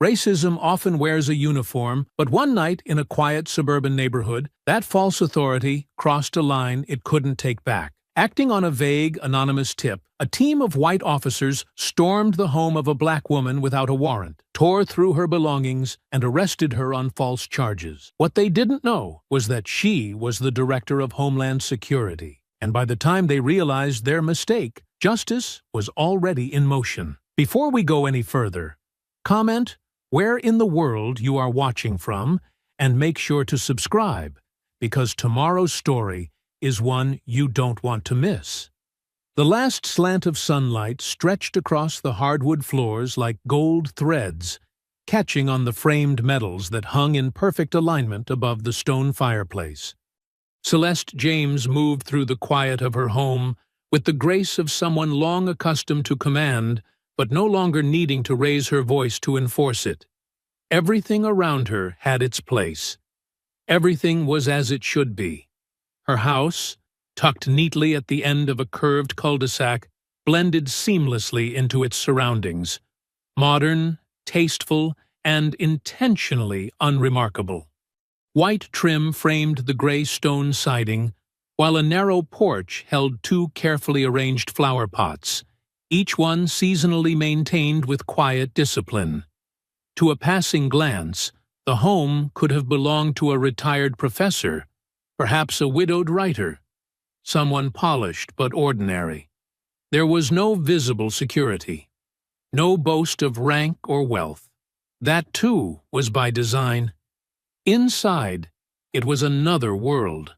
Racism often wears a uniform, but one night in a quiet suburban neighborhood, that false authority crossed a line it couldn't take back. Acting on a vague, anonymous tip, a team of white officers stormed the home of a black woman without a warrant, tore through her belongings, and arrested her on false charges. What they didn't know was that she was the director of Homeland Security, and by the time they realized their mistake, justice was already in motion. Before we go any further, comment where in the world you are watching from, and make sure to subscribe, because tomorrow's story is one you don't want to miss. The last slant of sunlight stretched across the hardwood floors like gold threads, catching on the framed medals that hung in perfect alignment above the stone fireplace. Celeste James moved through the quiet of her home with the grace of someone long accustomed to command, but no longer needing to raise her voice to enforce it. Everything around her had its place. Everything was as it should be. Her house, tucked neatly at the end of a curved cul-de-sac, blended seamlessly into its surroundings. Modern, tasteful, and intentionally unremarkable. White trim framed the gray stone siding, while a narrow porch held two carefully arranged flower pots, each one seasonally maintained with quiet discipline. To a passing glance, the home could have belonged to a retired professor, perhaps a widowed writer, someone polished but ordinary. There was no visible security, no boast of rank or wealth. That, too, was by design. Inside, it was another world.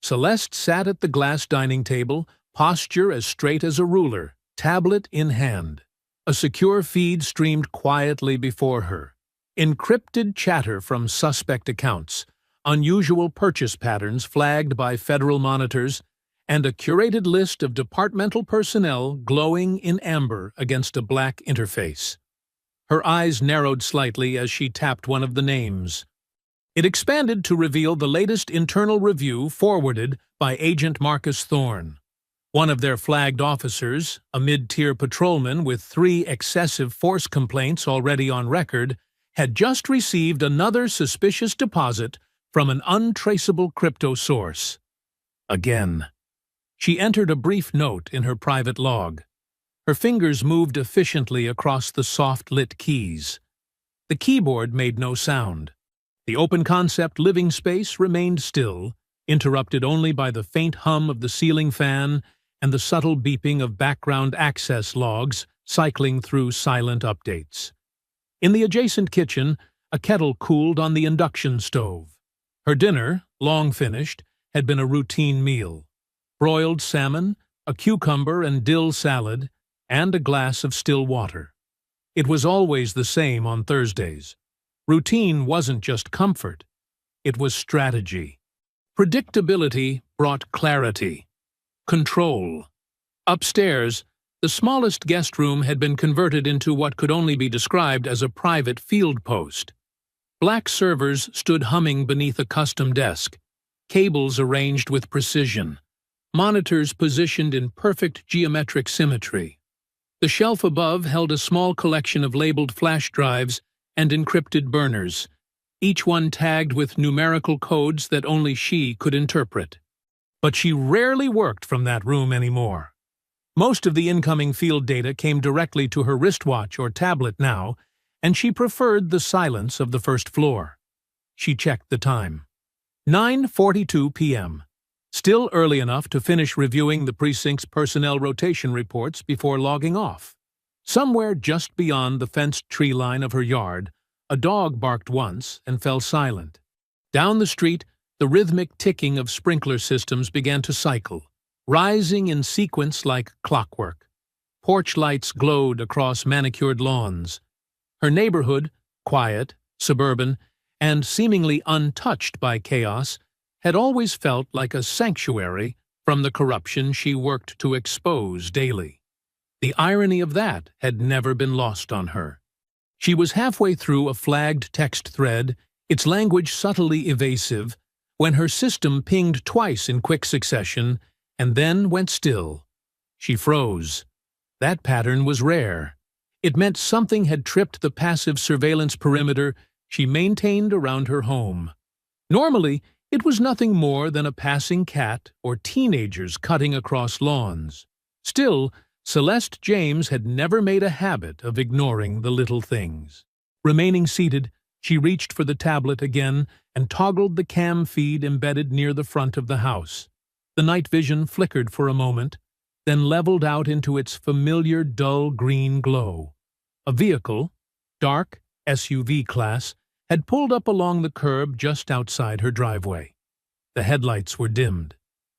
Celeste sat at the glass dining table, posture as straight as a ruler, tablet in hand. A secure feed streamed quietly before her. Encrypted chatter from suspect accounts, unusual purchase patterns flagged by federal monitors, and a curated list of departmental personnel glowing in amber against a black interface. Her eyes narrowed slightly as she tapped one of the names. It expanded to reveal the latest internal review forwarded by Agent Marcus Thorne. One of their flagged officers, a mid-tier patrolman with 3 excessive force complaints already on record, had just received another suspicious deposit from an untraceable crypto source. Again. She entered a brief note in her private log. Her fingers moved efficiently across the soft-lit keys. The keyboard made no sound. The open-concept living space remained still, interrupted only by the faint hum of the ceiling fan and the subtle beeping of background access logs cycling through silent updates. In the adjacent kitchen, a kettle cooled on the induction stove. Her dinner, long finished, had been a routine meal. Broiled salmon, a cucumber and dill salad, and a glass of still water. It was always the same on Thursdays. Routine wasn't just comfort. It was strategy. Predictability brought clarity. Control. Upstairs, the smallest guest room had been converted into what could only be described as a private field post. Black servers stood humming beneath a custom desk, cables arranged with precision, monitors positioned in perfect geometric symmetry. The shelf above held a small collection of labeled flash drives and encrypted burners, each one tagged with numerical codes that only she could interpret. But she rarely worked from that room anymore. Most of the incoming field data came directly to her wristwatch or tablet now, and she preferred the silence of the first floor. She checked the time. 9:42 p.m. Still early enough to finish reviewing the precinct's personnel rotation reports before logging off. Somewhere just beyond the fenced tree line of her yard, a dog barked once and fell silent. Down the street, the rhythmic ticking of sprinkler systems began to cycle, rising in sequence like clockwork. Porch lights glowed across manicured lawns. Her neighborhood, quiet, suburban, and seemingly untouched by chaos, had always felt like a sanctuary from the corruption she worked to expose daily. The irony of that had never been lost on her. She was halfway through a flagged text thread, its language subtly evasive, when her system pinged twice in quick succession and then went still. She froze. That pattern was rare. It meant something had tripped the passive surveillance perimeter she maintained around her home. Normally, it was nothing more than a passing cat or teenagers cutting across lawns. Still, Celeste James had never made a habit of ignoring the little things. Remaining seated, she reached for the tablet again and toggled the cam feed embedded near the front of the house. The night vision flickered for a moment, then leveled out into its familiar dull green glow. A vehicle, dark SUV class, had pulled up along the curb just outside her driveway. The headlights were dimmed.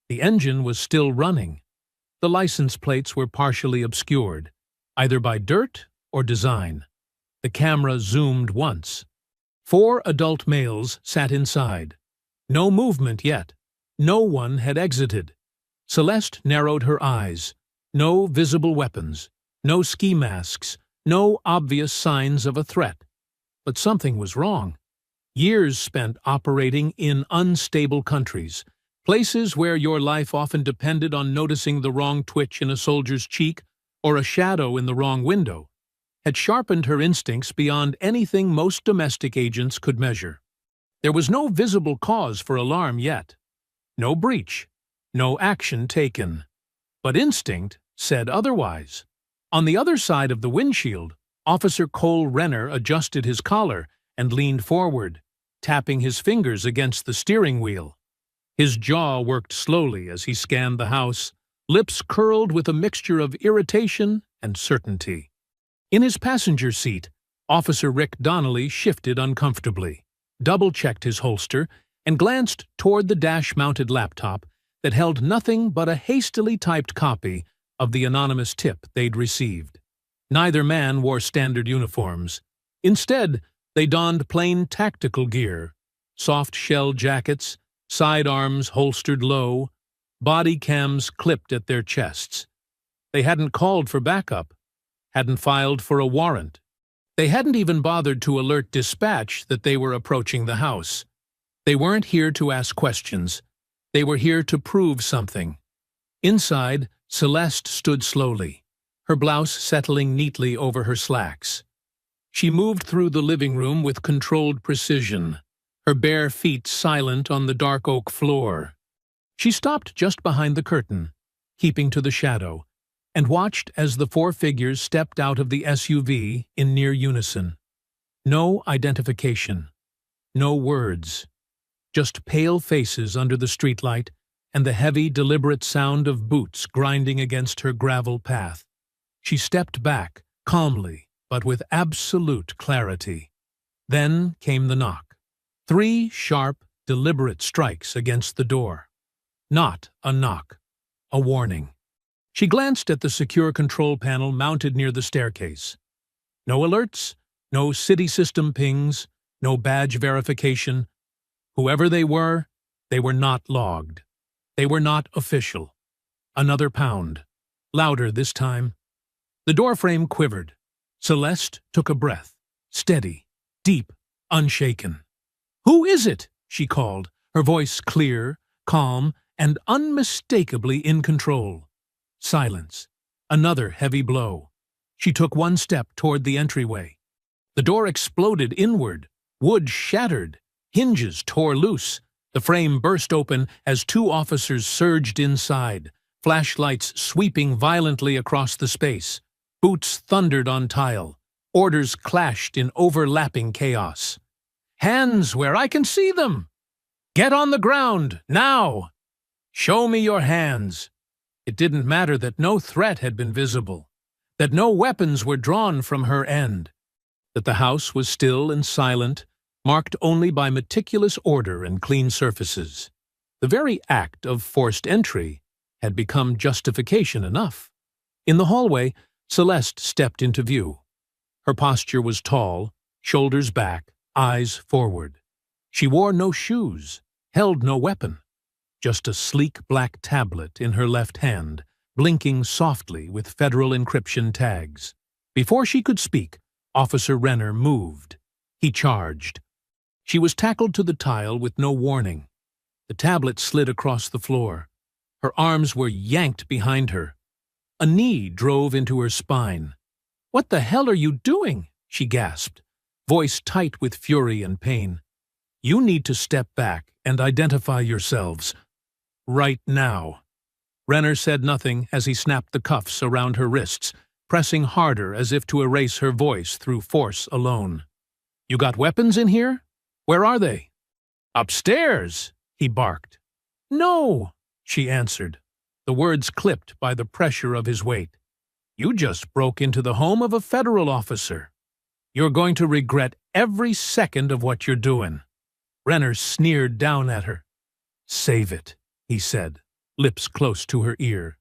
The engine was still running. The license plates were partially obscured, either by dirt or design. The camera zoomed once. 4 adult males sat inside. No movement yet. No one had exited. Celeste narrowed her eyes. No visible weapons. No ski masks. No obvious signs of a threat. But something was wrong. Years spent operating in unstable countries, places where your life often depended on noticing the wrong twitch in a soldier's cheek or a shadow in the wrong window, had sharpened her instincts beyond anything most domestic agents could measure. There was no visible cause for alarm yet. No breach. No action taken. But instinct said otherwise. On the other side of the windshield, Officer Cole Renner adjusted his collar and leaned forward, tapping his fingers against the steering wheel. His jaw worked slowly as he scanned the house, lips curled with a mixture of irritation and certainty. In his passenger seat, Officer Rick Donnelly shifted uncomfortably, double-checked his holster, and glanced toward the dash-mounted laptop that held nothing but a hastily typed copy of the anonymous tip they'd received. Neither man wore standard uniforms. Instead, they donned plain tactical gear, soft shell jackets, sidearms holstered low, body cams clipped at their chests. They hadn't called for backup, hadn't filed for a warrant. They hadn't even bothered to alert dispatch that they were approaching the house. They weren't here to ask questions. They were here to prove something. Inside, Celeste stood slowly, her blouse settling neatly over her slacks. She moved through the living room with controlled precision, her bare feet silent on the dark oak floor. She stopped just behind the curtain, keeping to the shadow, and watched as the 4 figures stepped out of the SUV in near unison. No identification, no words, just pale faces under the streetlight and the heavy, deliberate sound of boots grinding against her gravel path. She stepped back, calmly, but with absolute clarity. Then came the knock. 3 sharp, deliberate strikes against the door. Not a knock, a warning. She glanced at the secure control panel mounted near the staircase. No alerts, no city system pings, no badge verification. Whoever they were not logged. They were not official. Another pound. Louder this time. The doorframe quivered. Celeste took a breath. Steady, deep, unshaken. "Who is it?" she called, her voice clear, calm, and unmistakably in control. Silence. Another heavy blow. She took 1 step toward the entryway. The door exploded inward. Wood shattered. Hinges tore loose. The frame burst open as 2 officers surged inside, flashlights sweeping violently across the space. Boots thundered on tile. Orders clashed in overlapping chaos. "Hands where I can see them! Get on the ground, now! Show me your hands!" It didn't matter that no threat had been visible, that no weapons were drawn from her end, that the house was still and silent, marked only by meticulous order and clean surfaces. The very act of forced entry had become justification enough. In the hallway, Celeste stepped into view. Her posture was tall, shoulders back, eyes forward. She wore no shoes, held no weapon, just a sleek black tablet in her left hand, blinking softly with federal encryption tags. Before she could speak, Officer Renner moved. He charged. She was tackled to the tile with no warning. The tablet slid across the floor. Her arms were yanked behind her. A knee drove into her spine. "What the hell are you doing?" she gasped, voice tight with fury and pain. "You need to step back and identify yourselves. Right now." Renner said nothing as he snapped the cuffs around her wrists, pressing harder as if to erase her voice through force alone. "You got weapons in here? Where are they?" "Upstairs," he barked. "No," she answered, the words clipped by the pressure of his weight. "You just broke into the home of a federal officer. You're going to regret every second of what you're doing." Renner sneered down at her. "Save it," he said, lips close to her ear.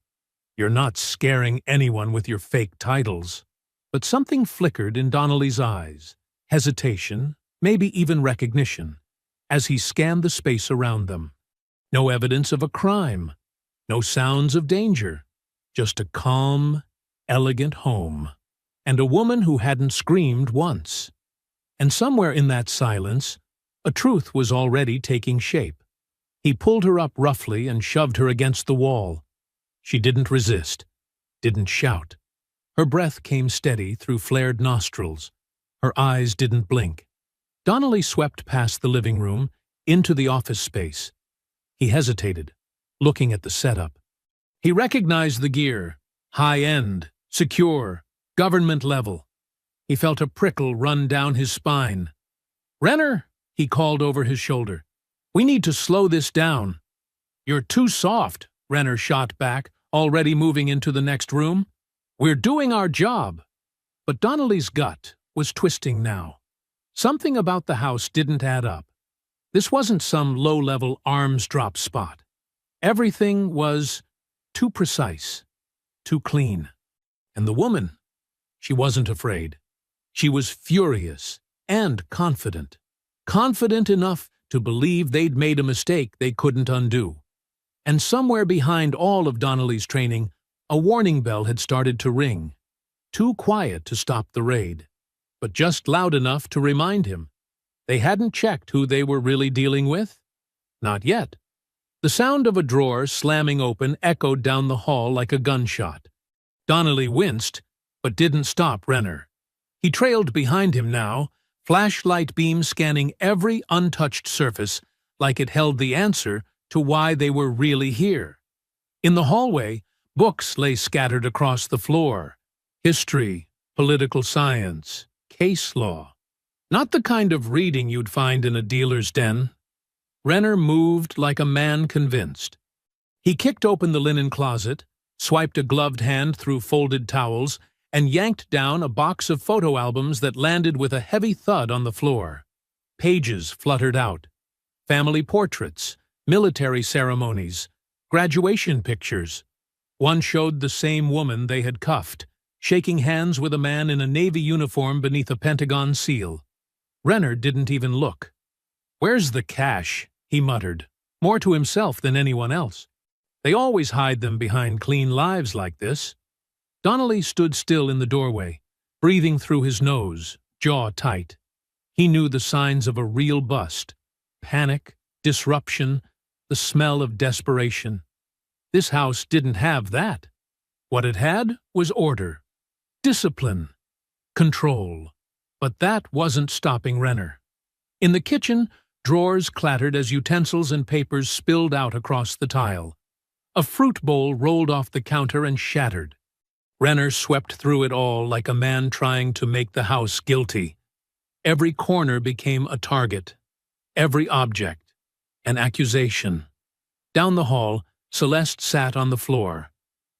"You're not scaring anyone with your fake titles." But something flickered in Donnelly's eyes, hesitation, maybe even recognition, as he scanned the space around them. No evidence of a crime, no sounds of danger, just a calm, elegant home, and a woman who hadn't screamed once. And somewhere in that silence, a truth was already taking shape. He pulled her up roughly and shoved her against the wall. She didn't resist, didn't shout. Her breath came steady through flared nostrils. Her eyes didn't blink. Donnelly swept past the living room, into the office space. He hesitated, looking at the setup. He recognized the gear, high-end, secure, government level. He felt a prickle run down his spine. "Renner," he called over his shoulder, "we need to slow this down." "You're too soft," Renner shot back, already moving into the next room. "We're doing our job." But Donnelly's gut was twisting now. Something about the house didn't add up. This wasn't some low-level arms drop spot. Everything was too precise, too clean. And the woman, she wasn't afraid. She was furious and confident. Confident enough to believe they'd made a mistake they couldn't undo. And somewhere behind all of Donnelly's training, a warning bell had started to ring. Too quiet to stop the raid, but just loud enough to remind him. They hadn't checked who they were really dealing with. Not yet. The sound of a drawer slamming open echoed down the hall like a gunshot. Donnelly winced, but didn't stop Renner. He trailed behind him now, flashlight beam scanning every untouched surface like it held the answer to why they were really here. In the hallway, books lay scattered across the floor. History, political science, case law. Not the kind of reading you'd find in a dealer's den. Renner moved like a man convinced. He kicked open the linen closet, swiped a gloved hand through folded towels, and yanked down a box of photo albums that landed with a heavy thud on the floor. Pages fluttered out. Family portraits, military ceremonies, graduation pictures. One showed the same woman they had cuffed, shaking hands with a man in a Navy uniform beneath a Pentagon seal. Renner didn't even look. "Where's the cash?" he muttered, more to himself than anyone else. "They always hide them behind clean lives like this." Donnelly stood still in the doorway, breathing through his nose, jaw tight. He knew the signs of a real bust: panic, disruption, the smell of desperation. This house didn't have that. What it had was order, discipline, control. But that wasn't stopping Renner. In the kitchen, drawers clattered as utensils and papers spilled out across the tile. A fruit bowl rolled off the counter and shattered. Renner swept through it all like a man trying to make the house guilty. Every corner became a target, every object an accusation. Down the hall, Celeste sat on the floor,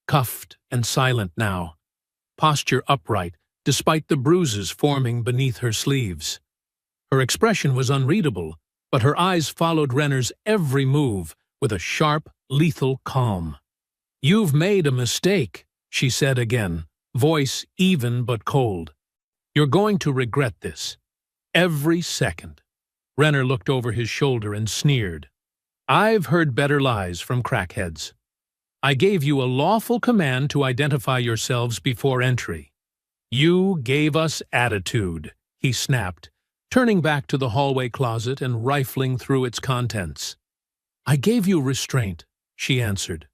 cuffed and silent now, posture upright despite the bruises forming beneath her sleeves. Her expression was unreadable, but her eyes followed Renner's every move with a sharp, lethal calm. "You've made a mistake," she said again, voice even but cold. "You're going to regret this. Every second." Renner looked over his shoulder and sneered. "I've heard better lies from crackheads. I gave you a lawful command to identify yourselves before entry. You gave us attitude," he snapped, turning back to the hallway closet and rifling through its contents. "I gave you restraint," she answered.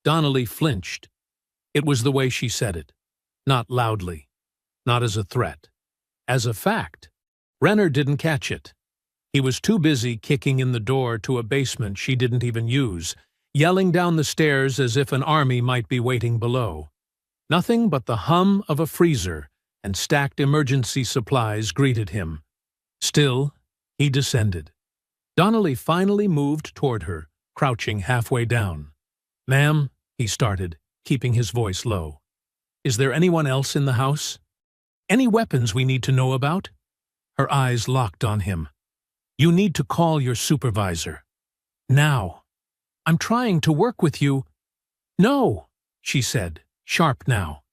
Donnelly flinched. It was the way she said it, not loudly, not as a threat. As a fact. Renner didn't catch it. He was too busy kicking in the door to a basement she didn't even use, yelling down the stairs as if an army might be waiting below. Nothing but the hum of a freezer and stacked emergency supplies greeted him. Still, he descended. Donnelly finally moved toward her, crouching halfway down. "Ma'am," he started, keeping his voice low. "Is there anyone else in the house? Any weapons we need to know about?" Her eyes locked on him. "You need to call your supervisor. Now. I'm trying to work with you." "No," she said, sharp now.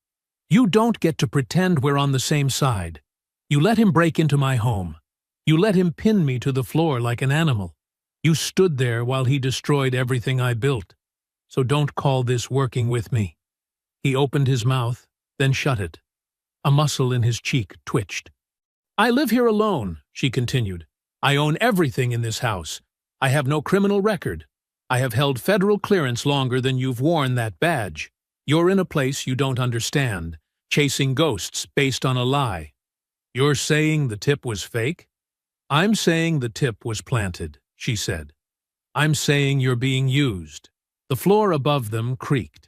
"You don't get to pretend we're on the same side. You let him break into my home. You let him pin me to the floor like an animal. You stood there while he destroyed everything I built. So don't call this working with me." He opened his mouth, then shut it. A muscle in his cheek twitched. "I live here alone," she continued. "I own everything in this house. I have no criminal record. I have held federal clearance longer than you've worn that badge. You're in a place you don't understand, chasing ghosts based on a lie. You're saying the tip was fake? I'm saying the tip was planted," she said. "I'm saying you're being used." The floor above them creaked.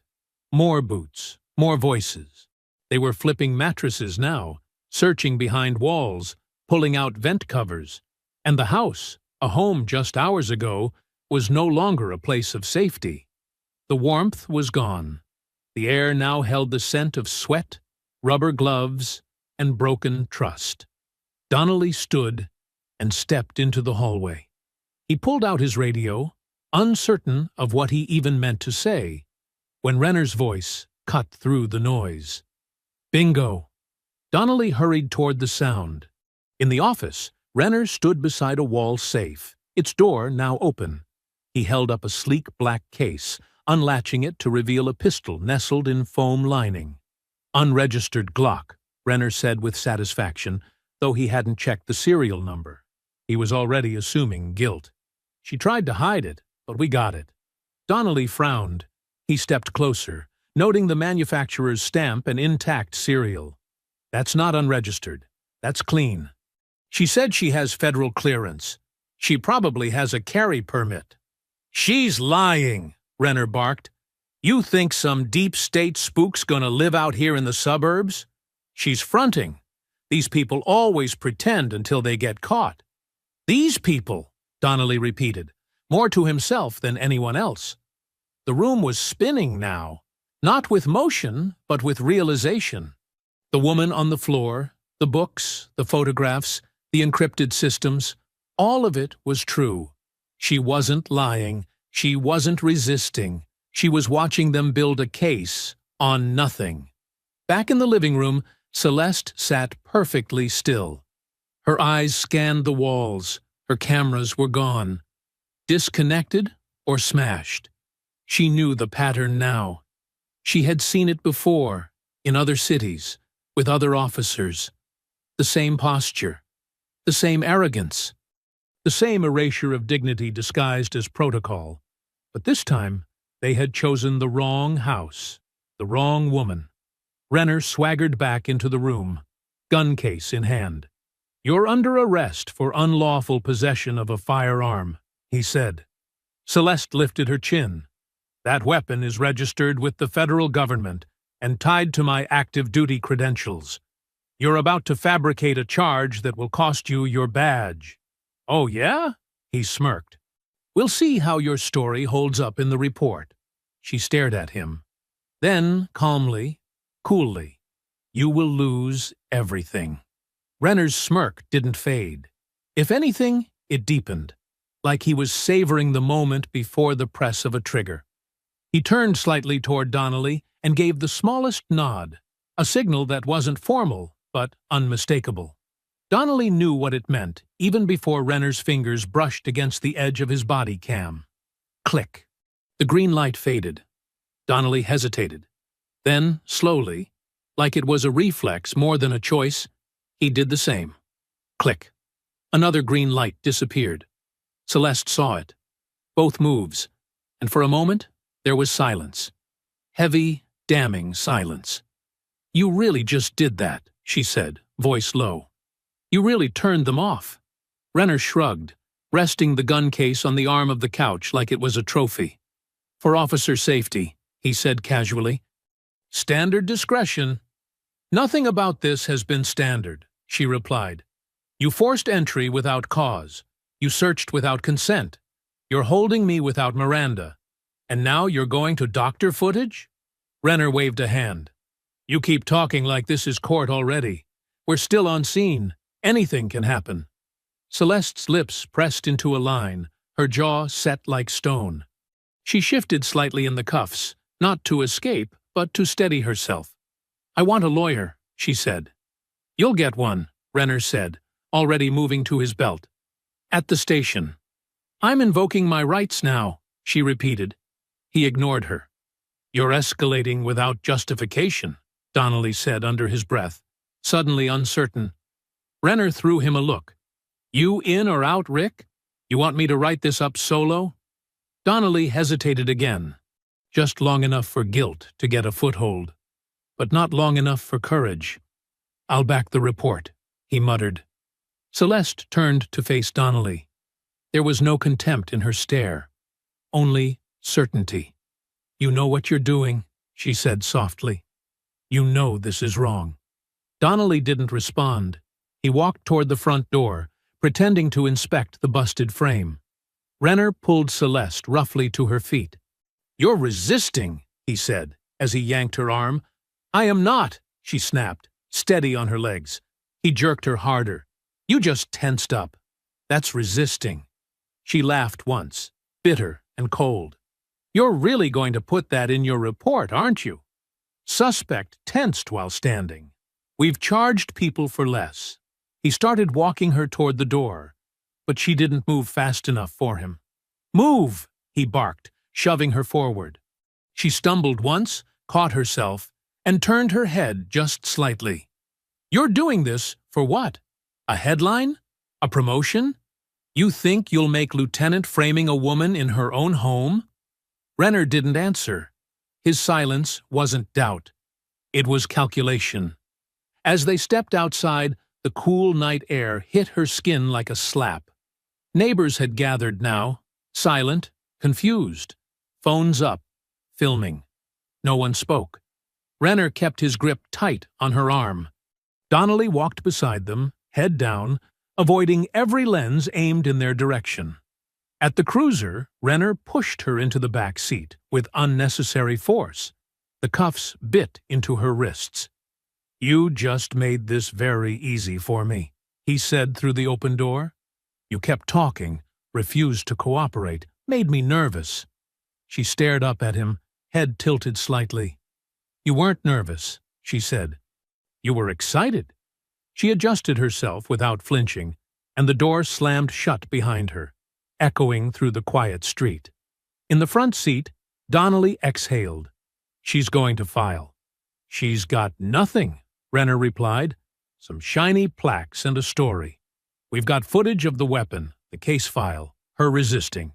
More boots, more voices. They were flipping mattresses now, searching behind walls, pulling out vent covers. And the house, a home just hours ago, was no longer a place of safety. The warmth was gone. The air now held the scent of sweat, rubber gloves, and broken trust. Donnelly stood and stepped into the hallway. He pulled out his radio, uncertain of what he even meant to say, when Renner's voice cut through the noise. "Bingo!" Donnelly hurried toward the sound. In the office, Renner stood beside a wall safe, its door now open. He held up a sleek black case, unlatching it to reveal a pistol nestled in foam lining. "Unregistered Glock," Renner said with satisfaction, though he hadn't checked the serial number. He was already assuming guilt. "She tried to hide it, but we got it." Donnelly frowned. He stepped closer, noting the manufacturer's stamp and intact serial. "That's not unregistered. That's clean. She said she has federal clearance. She probably has a carry permit." "She's lying," Renner barked. "You think some deep state spook's gonna live out here in the suburbs? She's fronting. These people always pretend until they get caught." "These people," Donnelly repeated, more to himself than anyone else. The room was spinning now, not with motion, but with realization. The woman on the floor, the books, the photographs, the encrypted systems, all of it was true. She wasn't lying. She wasn't resisting. She was watching them build a case on nothing. Back in the living room, Celeste sat perfectly still. Her eyes scanned the walls. Her cameras were gone. Disconnected or smashed. She knew the pattern now. She had seen it before, in other cities, with other officers. The same posture. The same arrogance. The same erasure of dignity disguised as protocol. But this time, they had chosen the wrong house, the wrong woman. Renner swaggered back into the room, gun case in hand. "You're under arrest for unlawful possession of a firearm," he said. Celeste lifted her chin. "That weapon is registered with the federal government and tied to my active duty credentials. You're about to fabricate a charge that will cost you your badge." "Oh, yeah?" he smirked. "We'll see how your story holds up in the report." She stared at him. Then, calmly, coolly, "You will lose everything." Renner's smirk didn't fade. If anything, it deepened, like he was savoring the moment before the press of a trigger. He turned slightly toward Donnelly and gave the smallest nod, a signal that wasn't formal, but unmistakable. Donnelly knew what it meant, even before Renner's fingers brushed against the edge of his body cam. Click. The green light faded. Donnelly hesitated. Then, slowly, like it was a reflex more than a choice, he did the same. Click. Another green light disappeared. Celeste saw it. Both moves. And for a moment, there was silence. Heavy, damning silence. "You really just did that," she said, voice low. You really turned them off. Renner shrugged, resting the gun case on the arm of the couch like it was a trophy. For officer safety, he said casually. Standard discretion. Nothing about this has been standard, she replied. You forced entry without cause. You searched without consent. You're holding me without Miranda. And now you're going to doctor footage? Renner waved a hand. You keep talking like this is court already. We're still on scene. Anything can happen. Celeste's lips pressed into a line, her jaw set like stone. She shifted slightly in the cuffs, not to escape, but to steady herself. I want a lawyer, she said. You'll get one, Renner said, already moving to his belt. At the station. I'm invoking my rights now, she repeated. He ignored her. You're escalating without justification, Donnelly said under his breath, suddenly uncertain. Renner threw him a look. You in or out, Rick? You want me to write this up solo? Donnelly hesitated again, just long enough for guilt to get a foothold, but not long enough for courage. I'll back the report, he muttered. Celeste turned to face Donnelly. There was no contempt in her stare, only certainty. You know what you're doing, she said softly. You know this is wrong. Donnelly didn't respond. He walked toward the front door, pretending to inspect the busted frame. Renner pulled Celeste roughly to her feet. You're resisting, he said, as he yanked her arm. I am not, she snapped, steady on her legs. He jerked her harder. You just tensed up. That's resisting. She laughed once, bitter and cold. You're really going to put that in your report, aren't you? Suspect tensed while standing. We've charged people for less. He started walking her toward the door, but she didn't move fast enough for him. Move, he barked, shoving her forward. She stumbled once, caught herself, and turned her head just slightly. You're doing this for what? A headline? A promotion? You think you'll make Lieutenant framing a woman in her own home? Renner didn't answer. His silence wasn't doubt. It was calculation. As they stepped outside, the cool night air hit her skin like a slap. Neighbors had gathered now, silent, confused. Phones up, filming. No one spoke. Renner kept his grip tight on her arm. Donnelly walked beside them, head down, avoiding every lens aimed in their direction. At the cruiser, Renner pushed her into the back seat with unnecessary force. The cuffs bit into her wrists. You just made this very easy for me, he said through the open door. You kept talking, refused to cooperate, made me nervous. She stared up at him, head tilted slightly. You weren't nervous, she said. You were excited. She adjusted herself without flinching, and the door slammed shut behind her, echoing through the quiet street. In the front seat, Donnelly exhaled. She's going to file. She's got nothing, Renner replied. Some shiny plaques and a story. We've got footage of the weapon, the case file, her resisting.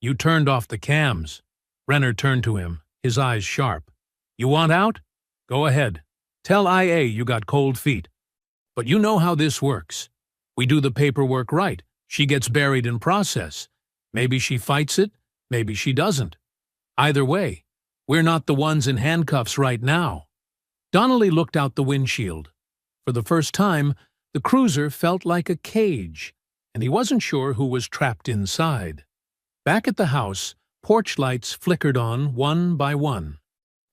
You turned off the cams. Renner turned to him, his eyes sharp. You want out? Go ahead. Tell IA you got cold feet. But you know how this works. We do the paperwork right. She gets buried in process. Maybe she fights it, maybe she doesn't. Either way, we're not the ones in handcuffs right now. Donnelly looked out the windshield. For the first time, the cruiser felt like a cage, and he wasn't sure who was trapped inside. Back at the house, porch lights flickered on one by one.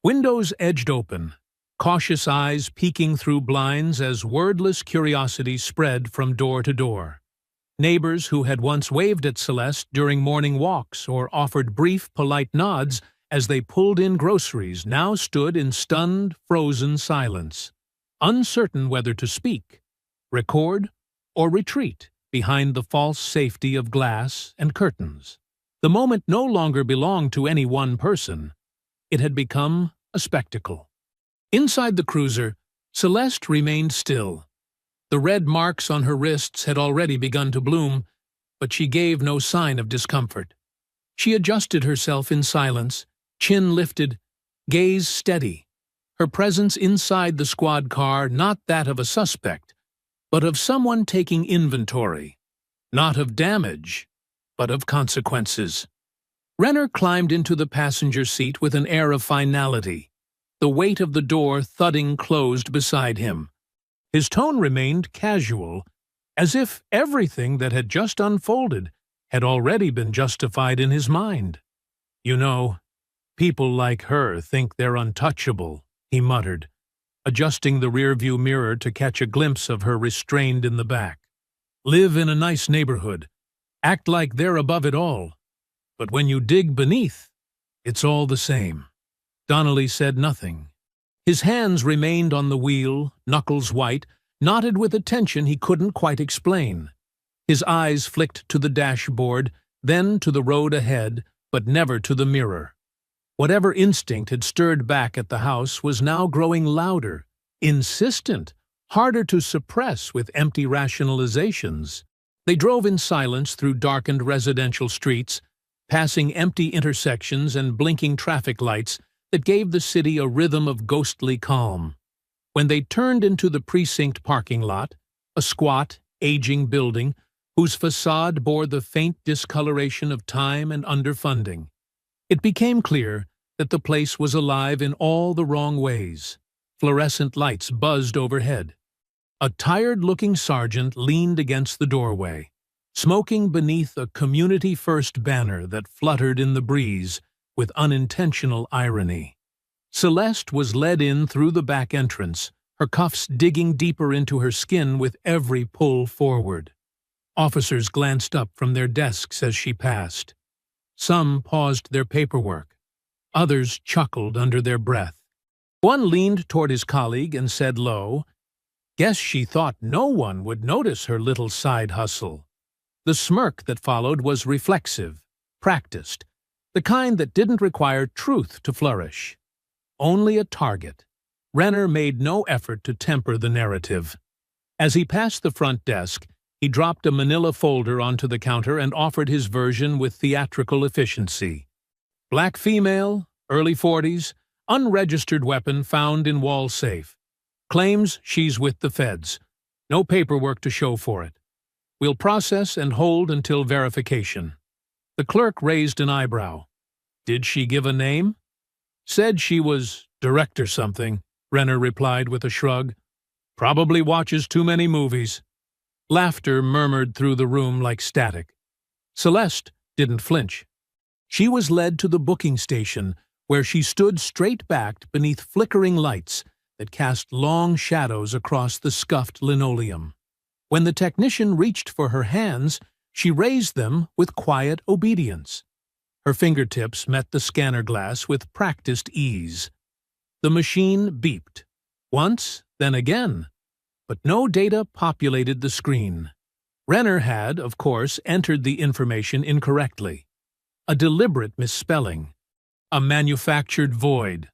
Windows edged open, cautious eyes peeking through blinds as wordless curiosity spread from door to door. Neighbors who had once waved at Celeste during morning walks or offered brief, polite nods as they pulled in groceries now stood in stunned, frozen silence, uncertain whether to speak, record, or retreat behind the false safety of glass and curtains. The moment no longer belonged to any one person. It had become a spectacle. Inside the cruiser, Celeste remained still. The red marks on her wrists had already begun to bloom, but she gave no sign of discomfort. She adjusted herself in silence, chin lifted, gaze steady. her presence inside the squad car not that of a suspect, but of someone taking inventory, not of damage, but of consequences. Renner climbed into the passenger seat with an air of finality, the weight of the door thudding closed beside him. His tone remained casual, as if everything that had just unfolded had already been justified in his mind. "You know, people like her think they're untouchable," he muttered, adjusting the rearview mirror to catch a glimpse of her restrained in the back. "Live in a nice neighborhood, act like they're above it all. But when you dig beneath, it's all the same." Donnelly said nothing. His hands remained on the wheel, knuckles white, knotted with a tension he couldn't quite explain. His eyes flicked to the dashboard, then to the road ahead, but never to the mirror. Whatever instinct had stirred back at the house was now growing louder, insistent, harder to suppress with empty rationalizations. They drove in silence through darkened residential streets, passing empty intersections and blinking traffic lights that gave the city a rhythm of ghostly calm. When they turned into the precinct parking lot, a squat, aging building whose facade bore the faint discoloration of time and underfunding, it became clear that the place was alive in all the wrong ways. Fluorescent lights buzzed overhead. A tired-looking sergeant leaned against the doorway, smoking beneath a Community First banner that fluttered in the breeze with unintentional irony. Celeste was led in through the back entrance, her cuffs digging deeper into her skin with every pull forward. Officers glanced up from their desks as she passed. Some paused their paperwork. Others chuckled under their breath. One leaned toward his colleague and said low, "Guess she thought no one would notice her little side hustle." The smirk that followed was reflexive, practiced, the kind that didn't require truth to flourish. Only a target. Renner made no effort to temper the narrative. As he passed the front desk, he dropped a manila folder onto the counter and offered his version with theatrical efficiency. "Black female, early 40s, unregistered weapon found in wall safe. Claims she's with the feds. No paperwork to show for it. We'll process and hold until verification." The clerk raised an eyebrow. "Did she give a name?" "Said she was director something," Renner replied with a shrug. "Probably watches too many movies." Laughter murmured through the room like static. Celeste didn't flinch. She was led to the booking station, where she stood straight-backed beneath flickering lights that cast long shadows across the scuffed linoleum. When the technician reached for her hands, she raised them with quiet obedience. Her fingertips met the scanner glass with practiced ease. The machine beeped. Once, then again. But no data populated the screen. Renner had, of course, entered the information incorrectly. A deliberate misspelling. A manufactured void.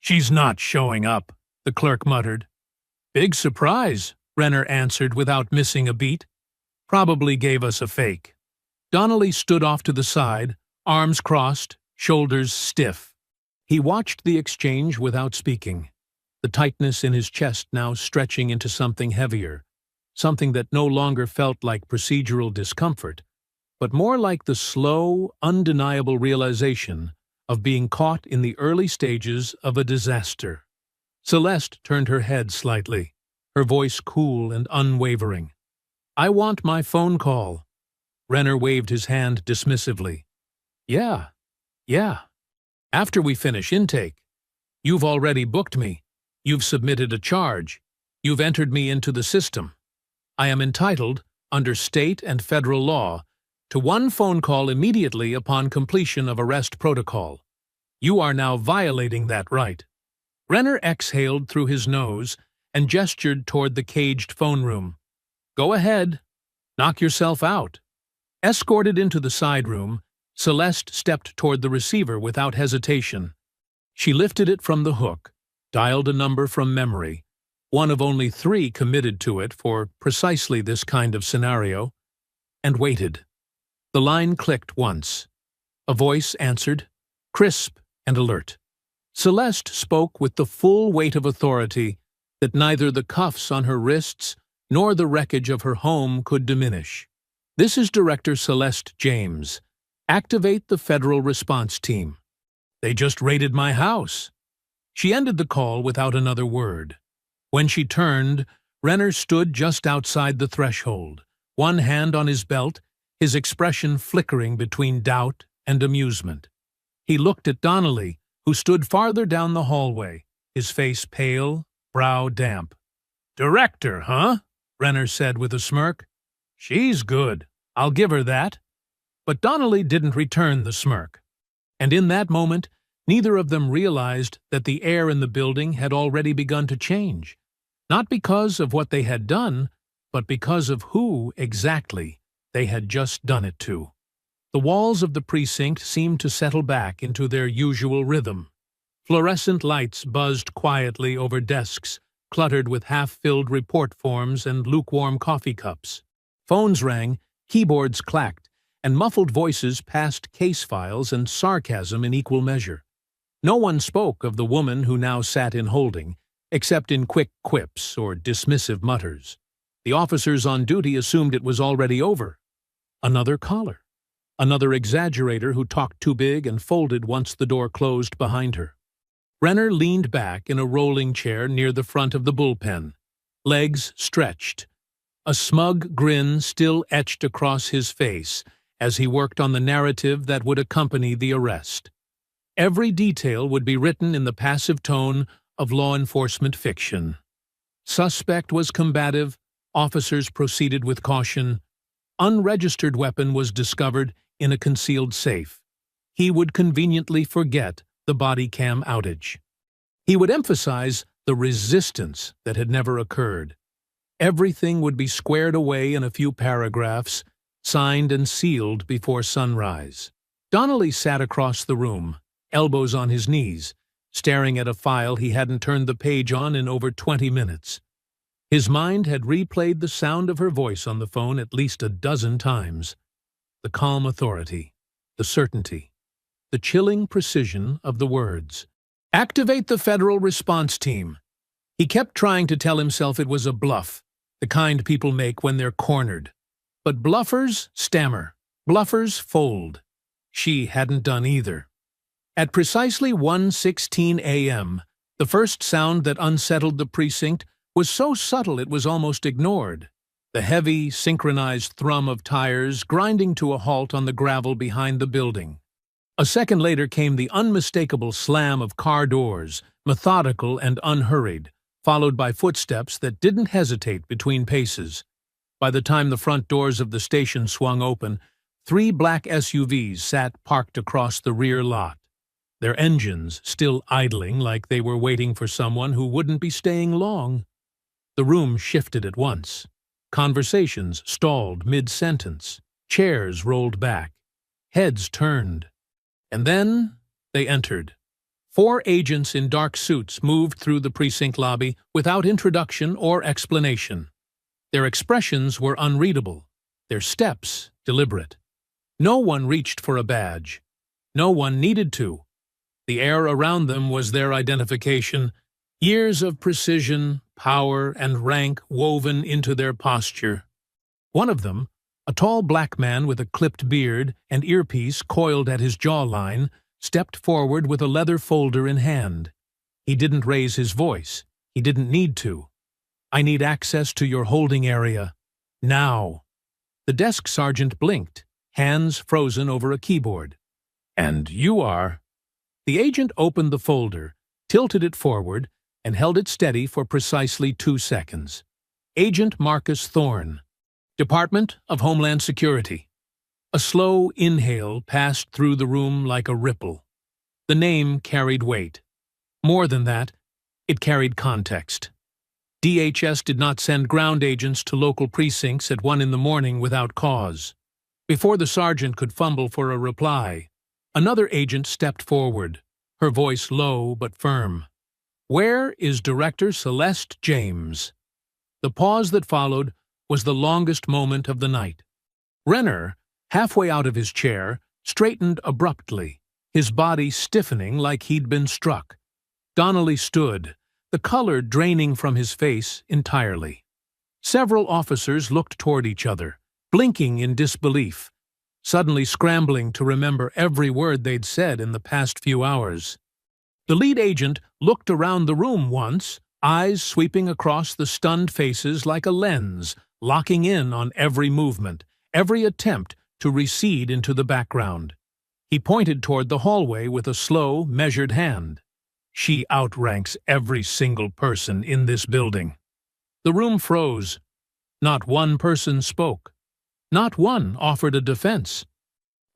"She's not showing up," the clerk muttered. "Big surprise," Renner answered without missing a beat. "Probably gave us a fake." Donnelly stood off to the side, arms crossed, shoulders stiff. He watched the exchange without speaking, the tightness in his chest now stretching into something heavier, something that no longer felt like procedural discomfort, but more like the slow, undeniable realization of being caught in the early stages of a disaster. Celeste turned her head slightly, her voice cool and unwavering. "I want my phone call." Renner waved his hand dismissively. Yeah. After we finish intake. You've already booked me. You've submitted a charge. You've entered me into the system. I am entitled, under state and federal law, to one phone call immediately upon completion of arrest protocol. You are now violating that right." Renner exhaled through his nose and gestured toward the caged phone room. "Go ahead. Knock yourself out." Escorted into the side room, Celeste stepped toward the receiver without hesitation. She lifted it from the hook, dialed a number from memory, one of only 3 committed to it for precisely this kind of scenario, and waited. The line clicked once. A voice answered, crisp and alert. Celeste spoke with the full weight of authority that neither the cuffs on her wrists nor the wreckage of her home could diminish. "This is Director Celeste James. Activate the Federal Response Team. They just raided my house." She ended the call without another word. When she turned, Renner stood just outside the threshold, one hand on his belt, his expression flickering between doubt and amusement. He looked at Donnelly, who stood farther down the hallway, his face pale, brow damp. "Director, huh?" Renner said with a smirk. "She's good. I'll give her that." But Donnelly didn't return the smirk. And in that moment, neither of them realized that the air in the building had already begun to change, not because of what they had done, but because of who, exactly, they had just done it to. The walls of the precinct seemed to settle back into their usual rhythm. Fluorescent lights buzzed quietly over desks, cluttered with half-filled report forms and lukewarm coffee cups. Phones rang, keyboards clacked, and muffled voices passed case files and sarcasm in equal measure. No one spoke of the woman who now sat in holding, except in quick quips or dismissive mutters. The officers on duty assumed it was already over. Another caller. Another exaggerator who talked too big and folded once the door closed behind her. Renner leaned back in a rolling chair near the front of the bullpen, legs stretched. A smug grin still etched across his face as he worked on the narrative that would accompany the arrest. Every detail would be written in the passive tone of law enforcement fiction. Suspect was combative, officers proceeded with caution. Unregistered weapon was discovered in a concealed safe. He would conveniently forget the body cam outage. He would emphasize the resistance that had never occurred. Everything would be squared away in a few paragraphs, signed and sealed before sunrise. Donnelly sat across the room, elbows on his knees, staring at a file he hadn't turned the page on in over 20 minutes. His mind had replayed the sound of her voice on the phone at least a dozen times. The calm authority, the certainty, the chilling precision of the words. "Activate the Federal Response Team." He kept trying to tell himself it was a bluff, the kind people make when they're cornered. But bluffers stammer, bluffers fold. She hadn't done either. At precisely 1:16 a.m., the first sound that unsettled the precinct was so subtle it was almost ignored. The heavy, synchronized thrum of tires grinding to a halt on the gravel behind the building. A second later came the unmistakable slam of car doors, methodical and unhurried, followed by footsteps that didn't hesitate between paces. By the time the front doors of the station swung open, 3 black SUVs sat parked across the rear lot, their engines still idling like they were waiting for someone who wouldn't be staying long. The room shifted at once. Conversations stalled mid-sentence. Chairs rolled back. Heads turned. And then they entered. 4 agents in dark suits moved through the precinct lobby without introduction or explanation. Their expressions were unreadable, their steps deliberate. No one reached for a badge. No one needed to. The air around them was their identification, years of precision, power, and rank woven into their posture. One of them, a tall black man with a clipped beard and earpiece coiled at his jawline, stepped forward with a leather folder in hand. He didn't raise his voice. He didn't need to. "I need access to your holding area. Now." The desk sergeant blinked, hands frozen over a keyboard. "And you are?" The agent opened the folder, tilted it forward, and held it steady for precisely 2 seconds. "Agent Marcus Thorne, Department of Homeland Security." A slow inhale passed through the room like a ripple. The name carried weight. More than that, it carried context. DHS did not send ground agents to local precincts at 1 in the morning without cause. Before the sergeant could fumble for a reply, another agent stepped forward, her voice low but firm. "Where is Director Celeste James?" The pause that followed was the longest moment of the night. Renner, halfway out of his chair, straightened abruptly, his body stiffening like he'd been struck. Donnelly stood, the color draining from his face entirely. Several officers looked toward each other, blinking in disbelief, suddenly scrambling to remember every word they'd said in the past few hours. The lead agent looked around the room once, eyes sweeping across the stunned faces like a lens, locking in on every movement, every attempt to recede into the background. He pointed toward the hallway with a slow, measured hand. She outranks every single person in this building. The room froze. Not one person spoke. Not one offered a defense.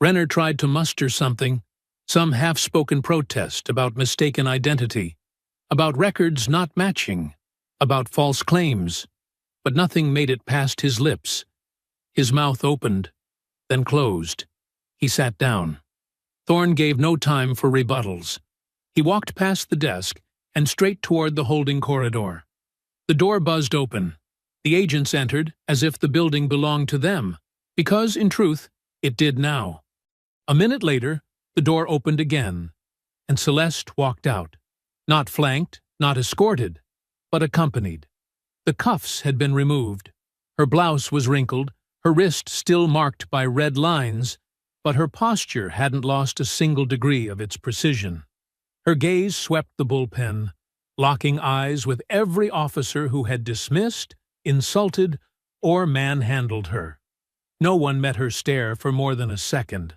Renner tried to muster something, some half-spoken protest about mistaken identity, about records not matching, about false claims, but nothing made it past his lips. His mouth opened, then closed. He sat down. Thorne gave no time for rebuttals. He walked past the desk and straight toward the holding corridor. The door buzzed open. The agents entered as if the building belonged to them, because, in truth, it did now. A minute later, the door opened again, and Celeste walked out, not flanked, not escorted, but accompanied. The cuffs had been removed. Her blouse was wrinkled, her wrist still marked by red lines, but her posture hadn't lost a single degree of its precision. Her gaze swept the bullpen, locking eyes with every officer who had dismissed, insulted, or manhandled her. No one met her stare for more than a second.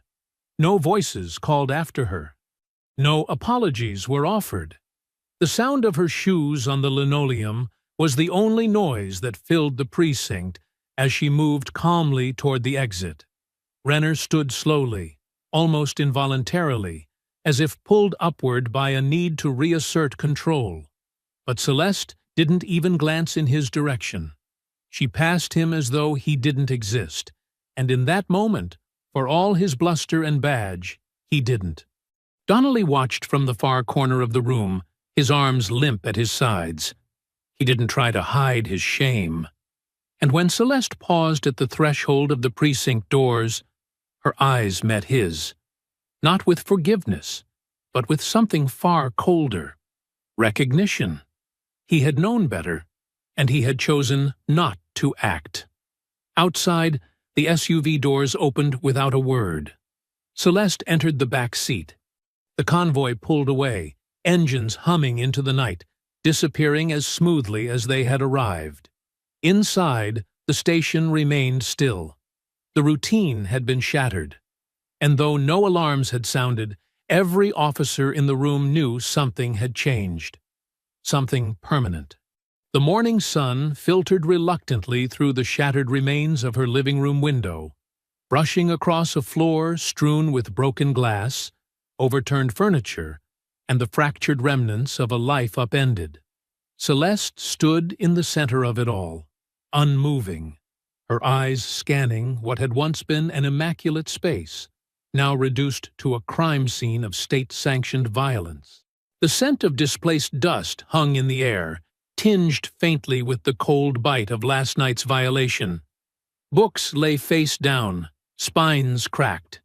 No voices called after her. No apologies were offered. The sound of her shoes on the linoleum was the only noise that filled the precinct as she moved calmly toward the exit. Renner stood slowly, almost involuntarily, as if pulled upward by a need to reassert control. But Celeste didn't even glance in his direction. She passed him as though he didn't exist, and in that moment, for all his bluster and badge, he didn't. Donnelly watched from the far corner of the room, his arms limp at his sides. He didn't try to hide his shame. And when Celeste paused at the threshold of the precinct doors, her eyes met his, not with forgiveness, but with something far colder. Recognition. He had known better, and he had chosen not to act. Outside, the SUV doors opened without a word. Celeste entered the back seat. The convoy pulled away, engines humming into the night, disappearing as smoothly as they had arrived. Inside, the station remained still. The routine had been shattered. And though no alarms had sounded, every officer in the room knew something had changed. Something permanent. The morning sun filtered reluctantly through the shattered remains of her living room window, brushing across a floor strewn with broken glass, overturned furniture, and the fractured remnants of a life upended. Celeste stood in the center of it all, unmoving, her eyes scanning what had once been an immaculate space, now reduced to a crime scene of state-sanctioned violence. The scent of displaced dust hung in the air, tinged faintly with the cold bite of last night's violation. Books lay face down, spines cracked.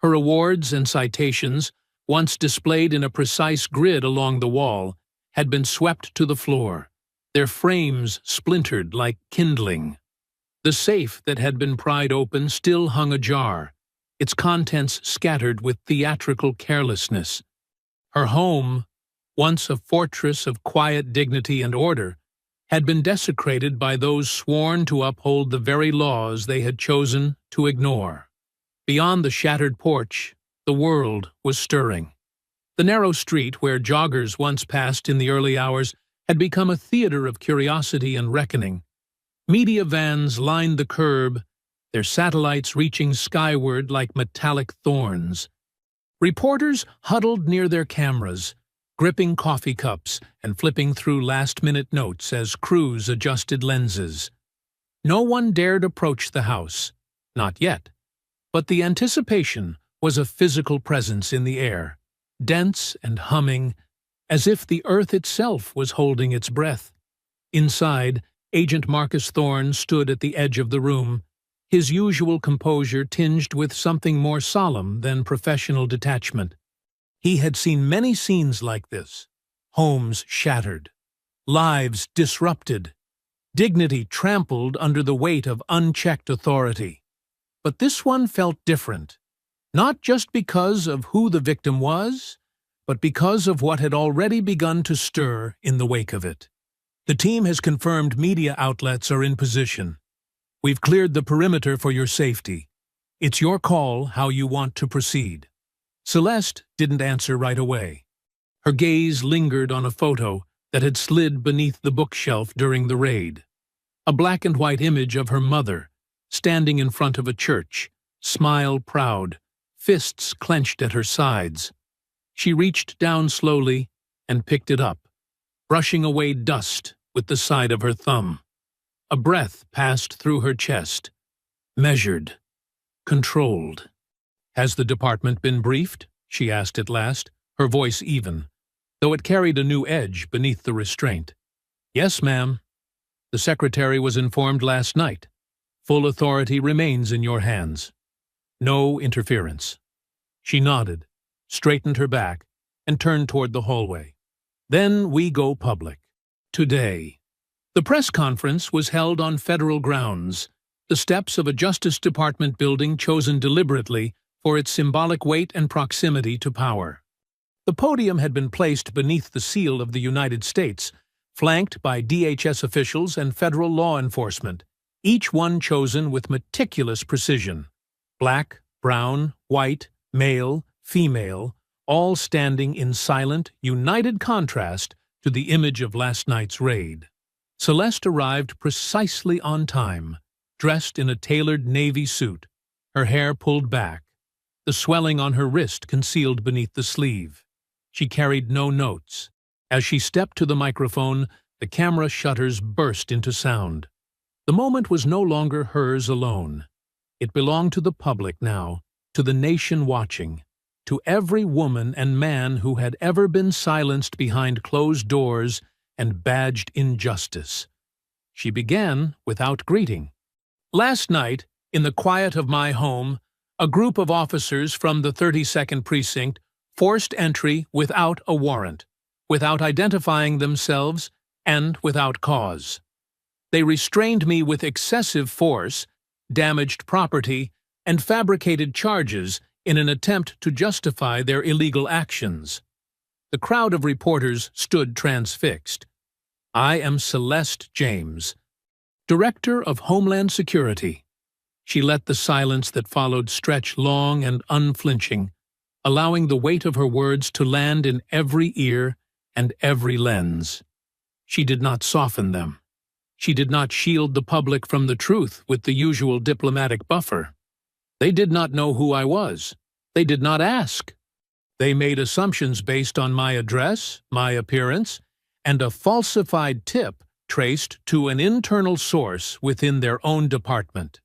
Her awards and citations, once displayed in a precise grid along the wall, had been swept to the floor, their frames splintered like kindling. The safe that had been pried open still hung ajar, its contents scattered with theatrical carelessness. Her home, once a fortress of quiet dignity and order, had been desecrated by those sworn to uphold the very laws they had chosen to ignore. Beyond the shattered porch, the world was stirring. The narrow street where joggers once passed in the early hours had become a theater of curiosity and reckoning. Media vans lined the curb, their satellites reaching skyward like metallic thorns. Reporters huddled near their cameras, gripping coffee cups and flipping through last-minute notes as crews adjusted lenses. No one dared approach the house, not yet, but the anticipation was a physical presence in the air, dense and humming, as if the earth itself was holding its breath. Inside, Agent Marcus Thorne stood at the edge of the room, his usual composure tinged with something more solemn than professional detachment. He had seen many scenes like this, Homes shattered. Lives disrupted. Dignity trampled under the weight of unchecked authority. But this one felt different, not just because of who the victim was, but because of what had already begun to stir in the wake of it. The team has confirmed media outlets are in position. We've cleared the perimeter for your safety. It's your call how you want to proceed. Celeste didn't answer right away. Her gaze lingered on a photo that had slid beneath the bookshelf during the raid. A black and white image of her mother, standing in front of a church, smile proud, fists clenched at her sides. She reached down slowly and picked it up, brushing away dust with the side of her thumb. A breath passed through her chest, measured, controlled. "Has the department been briefed?" she asked at last, her voice even, though it carried a new edge beneath the restraint. "Yes, ma'am. The secretary was informed last night. Full authority remains in your hands. No interference." She nodded, straightened her back, and turned toward the hallway. "Then we go public. Today." The press conference was held on federal grounds, the steps of a Justice Department building chosen deliberately for its symbolic weight and proximity to power. The podium had been placed beneath the seal of the United States, flanked by DHS officials and federal law enforcement, each one chosen with meticulous precision. Black, brown, white, male, female, all standing in silent, united contrast to the image of last night's raid. Celeste arrived precisely on time, dressed in a tailored navy suit, her hair pulled back, the swelling on her wrist concealed beneath the sleeve. She carried no notes. As she stepped to the microphone, the camera shutters burst into sound. The moment was no longer hers alone. It belonged to the public now, to the nation watching, to every woman and man who had ever been silenced behind closed doors and badged injustice. She began without greeting. "Last night, in the quiet of my home, a group of officers from the 32nd Precinct forced entry without a warrant, without identifying themselves, and without cause. They restrained me with excessive force, damaged property, and fabricated charges in an attempt to justify their illegal actions." The crowd of reporters stood transfixed. "I am Celeste James, Director of Homeland Security." She let the silence that followed stretch long and unflinching, allowing the weight of her words to land in every ear and every lens. She did not soften them. She did not shield the public from the truth with the usual diplomatic buffer. They did not know who I was. They did not ask. They made assumptions based on my address, my appearance, and a falsified tip traced to an internal source within their own department.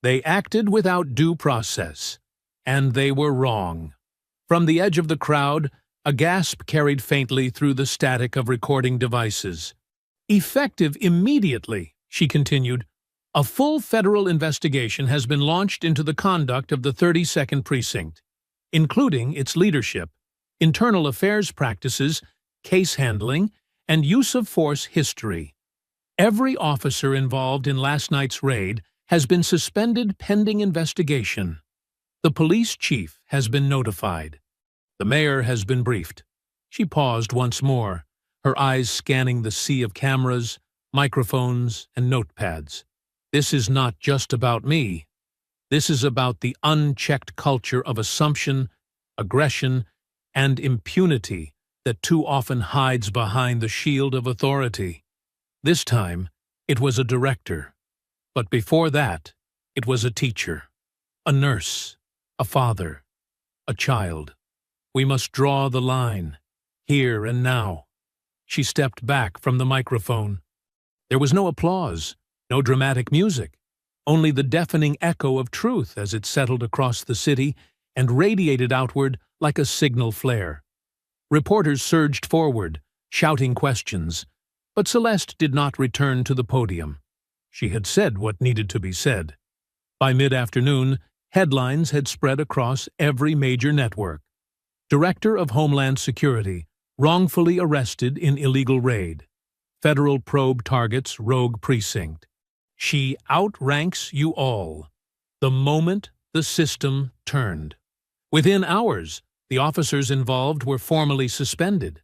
They acted without due process, and they were wrong. From the edge of the crowd, a gasp carried faintly through the static of recording devices. "Effective immediately," she continued, "a full federal investigation has been launched into the conduct of the 32nd Precinct, including its leadership, internal affairs practices, case handling, and use of force history. Every officer involved in last night's raid has been suspended pending investigation. The police chief has been notified. The mayor has been briefed." She paused once more, her eyes scanning the sea of cameras, microphones, and notepads. "This is not just about me. This is about the unchecked culture of assumption, aggression, and impunity that too often hides behind the shield of authority. This time, it was a director. But before that, it was a teacher, a nurse, a father, a child. We must draw the line, here and now." She stepped back from the microphone. There was no applause, no dramatic music, only the deafening echo of truth as it settled across the city and radiated outward like a signal flare. Reporters surged forward, shouting questions, but Celeste did not return to the podium. She had said what needed to be said. By mid-afternoon, headlines had spread across every major network. Director of Homeland Security, wrongfully arrested in illegal raid. Federal probe targets rogue precinct. She outranks you all. The moment the system turned. Within hours, the officers involved were formally suspended.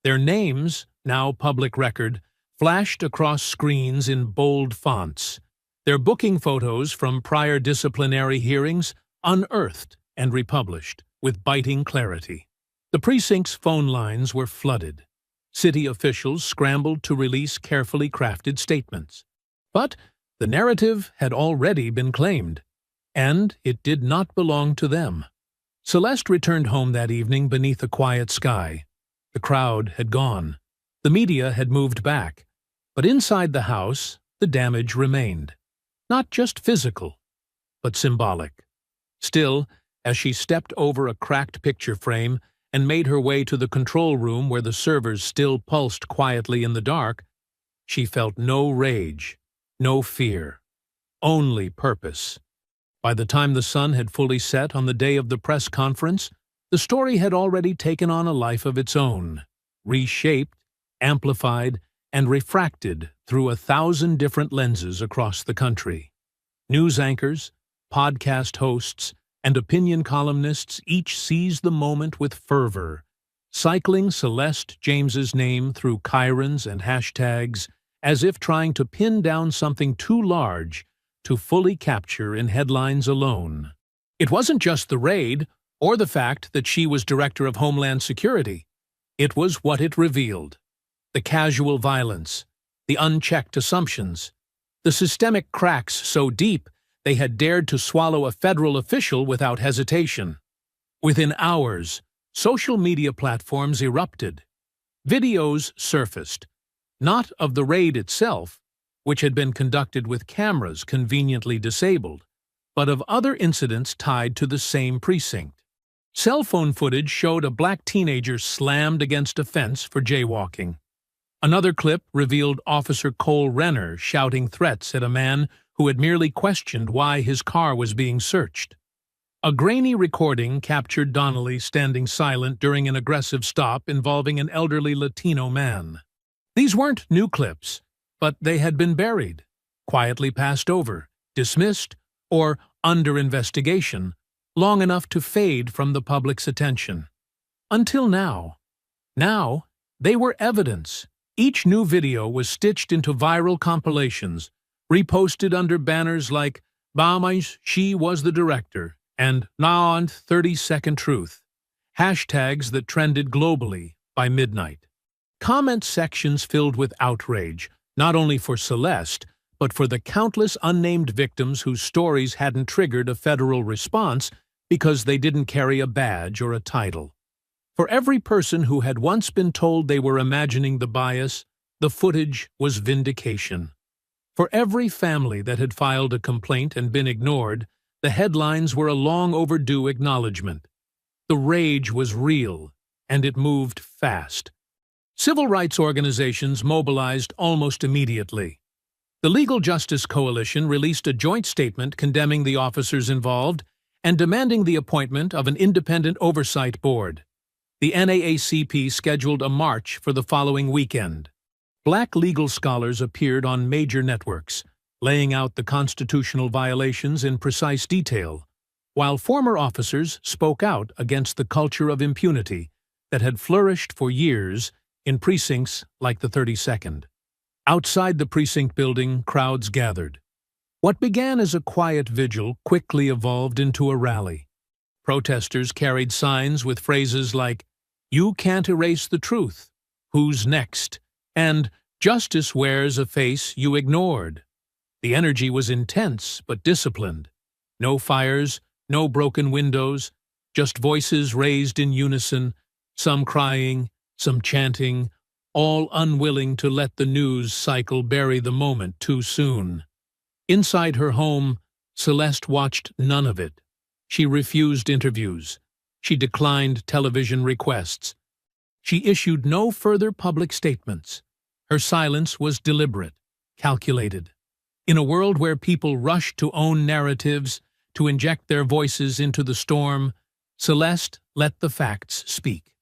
Their names, now public record, flashed across screens in bold fonts. Their booking photos from prior disciplinary hearings unearthed and republished with biting clarity. The precinct's phone lines were flooded. City officials scrambled to release carefully crafted statements. But the narrative had already been claimed, and it did not belong to them. Celeste returned home that evening beneath a quiet sky. The crowd had gone. The media had moved back. But inside the house, the damage remained. Not just physical, but symbolic. Still, as she stepped over a cracked picture frame and made her way to the control room where the servers still pulsed quietly in the dark, she felt no rage, no fear, only purpose. By the time the sun had fully set on the day of the press conference, the story had already taken on a life of its own, reshaped, amplified, and refracted through 1,000 different lenses across the country. News anchors, podcast hosts, and opinion columnists each seized the moment with fervor, cycling Celeste James's name through chyrons and hashtags as if trying to pin down something too large to fully capture in headlines alone. It wasn't just the raid or the fact that she was Director of Homeland Security. It was what it revealed. The casual violence, the unchecked assumptions, the systemic cracks so deep they had dared to swallow a federal official without hesitation. Within hours, social media platforms erupted. Videos surfaced, not of the raid itself, which had been conducted with cameras conveniently disabled, but of other incidents tied to the same precinct. Cell phone footage showed a black teenager slammed against a fence for jaywalking. Another clip revealed Officer Cole Renner shouting threats at a man who had merely questioned why his car was being searched. A grainy recording captured Donnelly standing silent during an aggressive stop involving an elderly Latino man. These weren't new clips, but they had been buried, quietly passed over, dismissed, or under investigation, long enough to fade from the public's attention. Until now. Now, they were evidence. Each new video was stitched into viral compilations, reposted under banners like "Baumeis, she was the director," and "Now on 30-second truth," hashtags that trended globally by midnight. Comment sections filled with outrage, not only for Celeste, but for the countless unnamed victims whose stories hadn't triggered a federal response because they didn't carry a badge or a title. For every person who had once been told they were imagining the bias, the footage was vindication. For every family that had filed a complaint and been ignored, the headlines were a long overdue acknowledgement. The rage was real, and it moved fast. Civil rights organizations mobilized almost immediately. The Legal Justice Coalition released a joint statement condemning the officers involved and demanding the appointment of an independent oversight board. The NAACP scheduled a march for the following weekend. Black legal scholars appeared on major networks, laying out the constitutional violations in precise detail, while former officers spoke out against the culture of impunity that had flourished for years in precincts like the 32nd. Outside the precinct building, crowds gathered. What began as a quiet vigil quickly evolved into a rally. Protesters carried signs with phrases like, "You can't erase the truth," "Who's next?" and "Justice wears a face you ignored." The energy was intense but disciplined. No fires, no broken windows, just voices raised in unison, some crying, some chanting, all unwilling to let the news cycle bury the moment too soon. Inside her home, Celeste watched none of it. She refused interviews. She declined television requests. She issued no further public statements. Her silence was deliberate, calculated. In a world where people rushed to own narratives, to inject their voices into the storm, Celeste let the facts speak.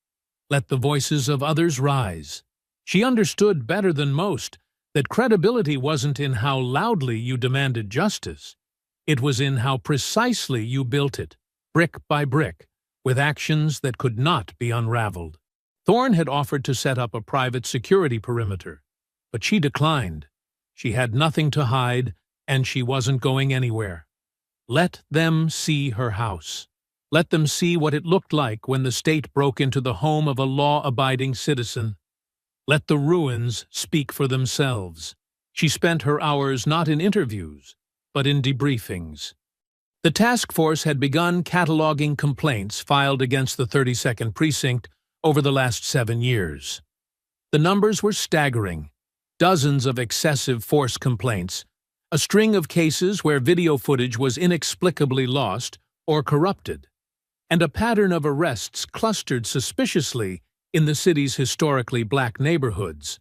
let the voices of others rise. She understood better than most that credibility wasn't in how loudly you demanded justice. It was in how precisely you built it, brick by brick, with actions that could not be unraveled. Thorne had offered to set up a private security perimeter, but she declined. She had nothing to hide, and she wasn't going anywhere. Let them see her house. Let them see what it looked like when the state broke into the home of a law-abiding citizen. Let the ruins speak for themselves. She spent her hours not in interviews, but in debriefings. The task force had begun cataloging complaints filed against the 32nd Precinct over the last 7 years. The numbers were staggering. Dozens of excessive force complaints, a string of cases where video footage was inexplicably lost or corrupted, and a pattern of arrests clustered suspiciously in the city's historically black neighborhoods.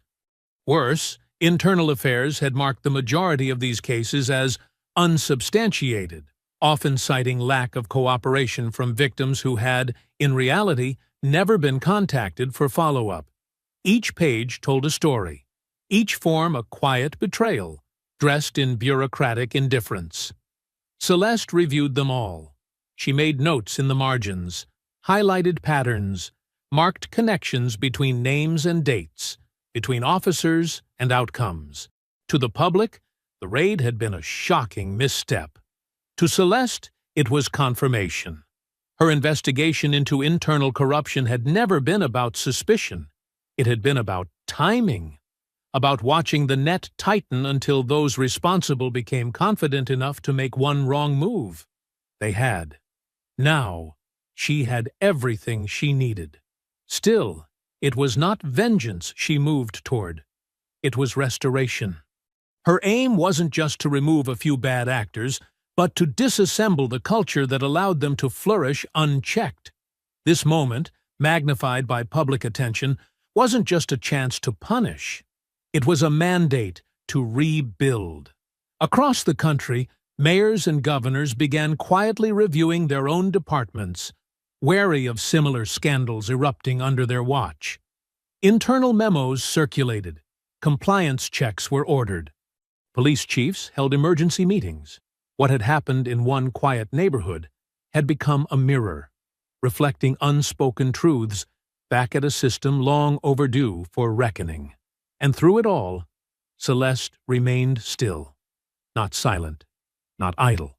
Worse, internal affairs had marked the majority of these cases as unsubstantiated, often citing lack of cooperation from victims who had, in reality, never been contacted for follow-up. Each page told a story, each form a quiet betrayal, dressed in bureaucratic indifference. Celeste reviewed them all. She made notes in the margins, highlighted patterns, marked connections between names and dates, between officers and outcomes. To the public, the raid had been a shocking misstep. To Celeste, it was confirmation. Her investigation into internal corruption had never been about suspicion. It had been about timing, about watching the net tighten until those responsible became confident enough to make one wrong move. They had. Now, she had everything she needed. Still, it was not vengeance she moved toward. It was restoration. Her aim wasn't just to remove a few bad actors, but to disassemble the culture that allowed them to flourish unchecked. This moment, magnified by public attention, wasn't just a chance to punish. It was a mandate to rebuild. Across the country, mayors and governors began quietly reviewing their own departments, wary of similar scandals erupting under their watch. Internal memos circulated. Compliance checks were ordered. Police chiefs held emergency meetings. What had happened in one quiet neighborhood had become a mirror, reflecting unspoken truths back at a system long overdue for reckoning. And through it all, Celeste remained still, not silent, not idle,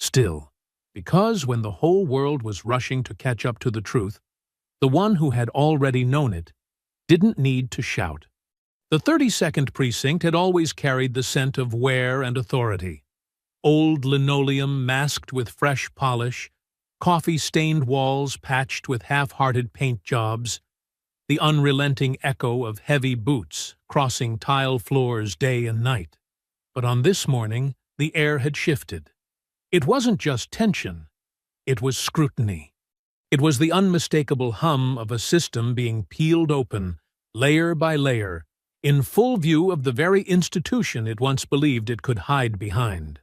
still, because when the whole world was rushing to catch up to the truth, the one who had already known it didn't need to shout. The 32nd Precinct had always carried the scent of wear and authority. Old linoleum masked with fresh polish, coffee-stained walls patched with half-hearted paint jobs, the unrelenting echo of heavy boots crossing tile floors day and night. But on this morning, the air had shifted. It wasn't just tension, it was scrutiny. It was the unmistakable hum of a system being peeled open, layer by layer, in full view of the very institution it once believed it could hide behind.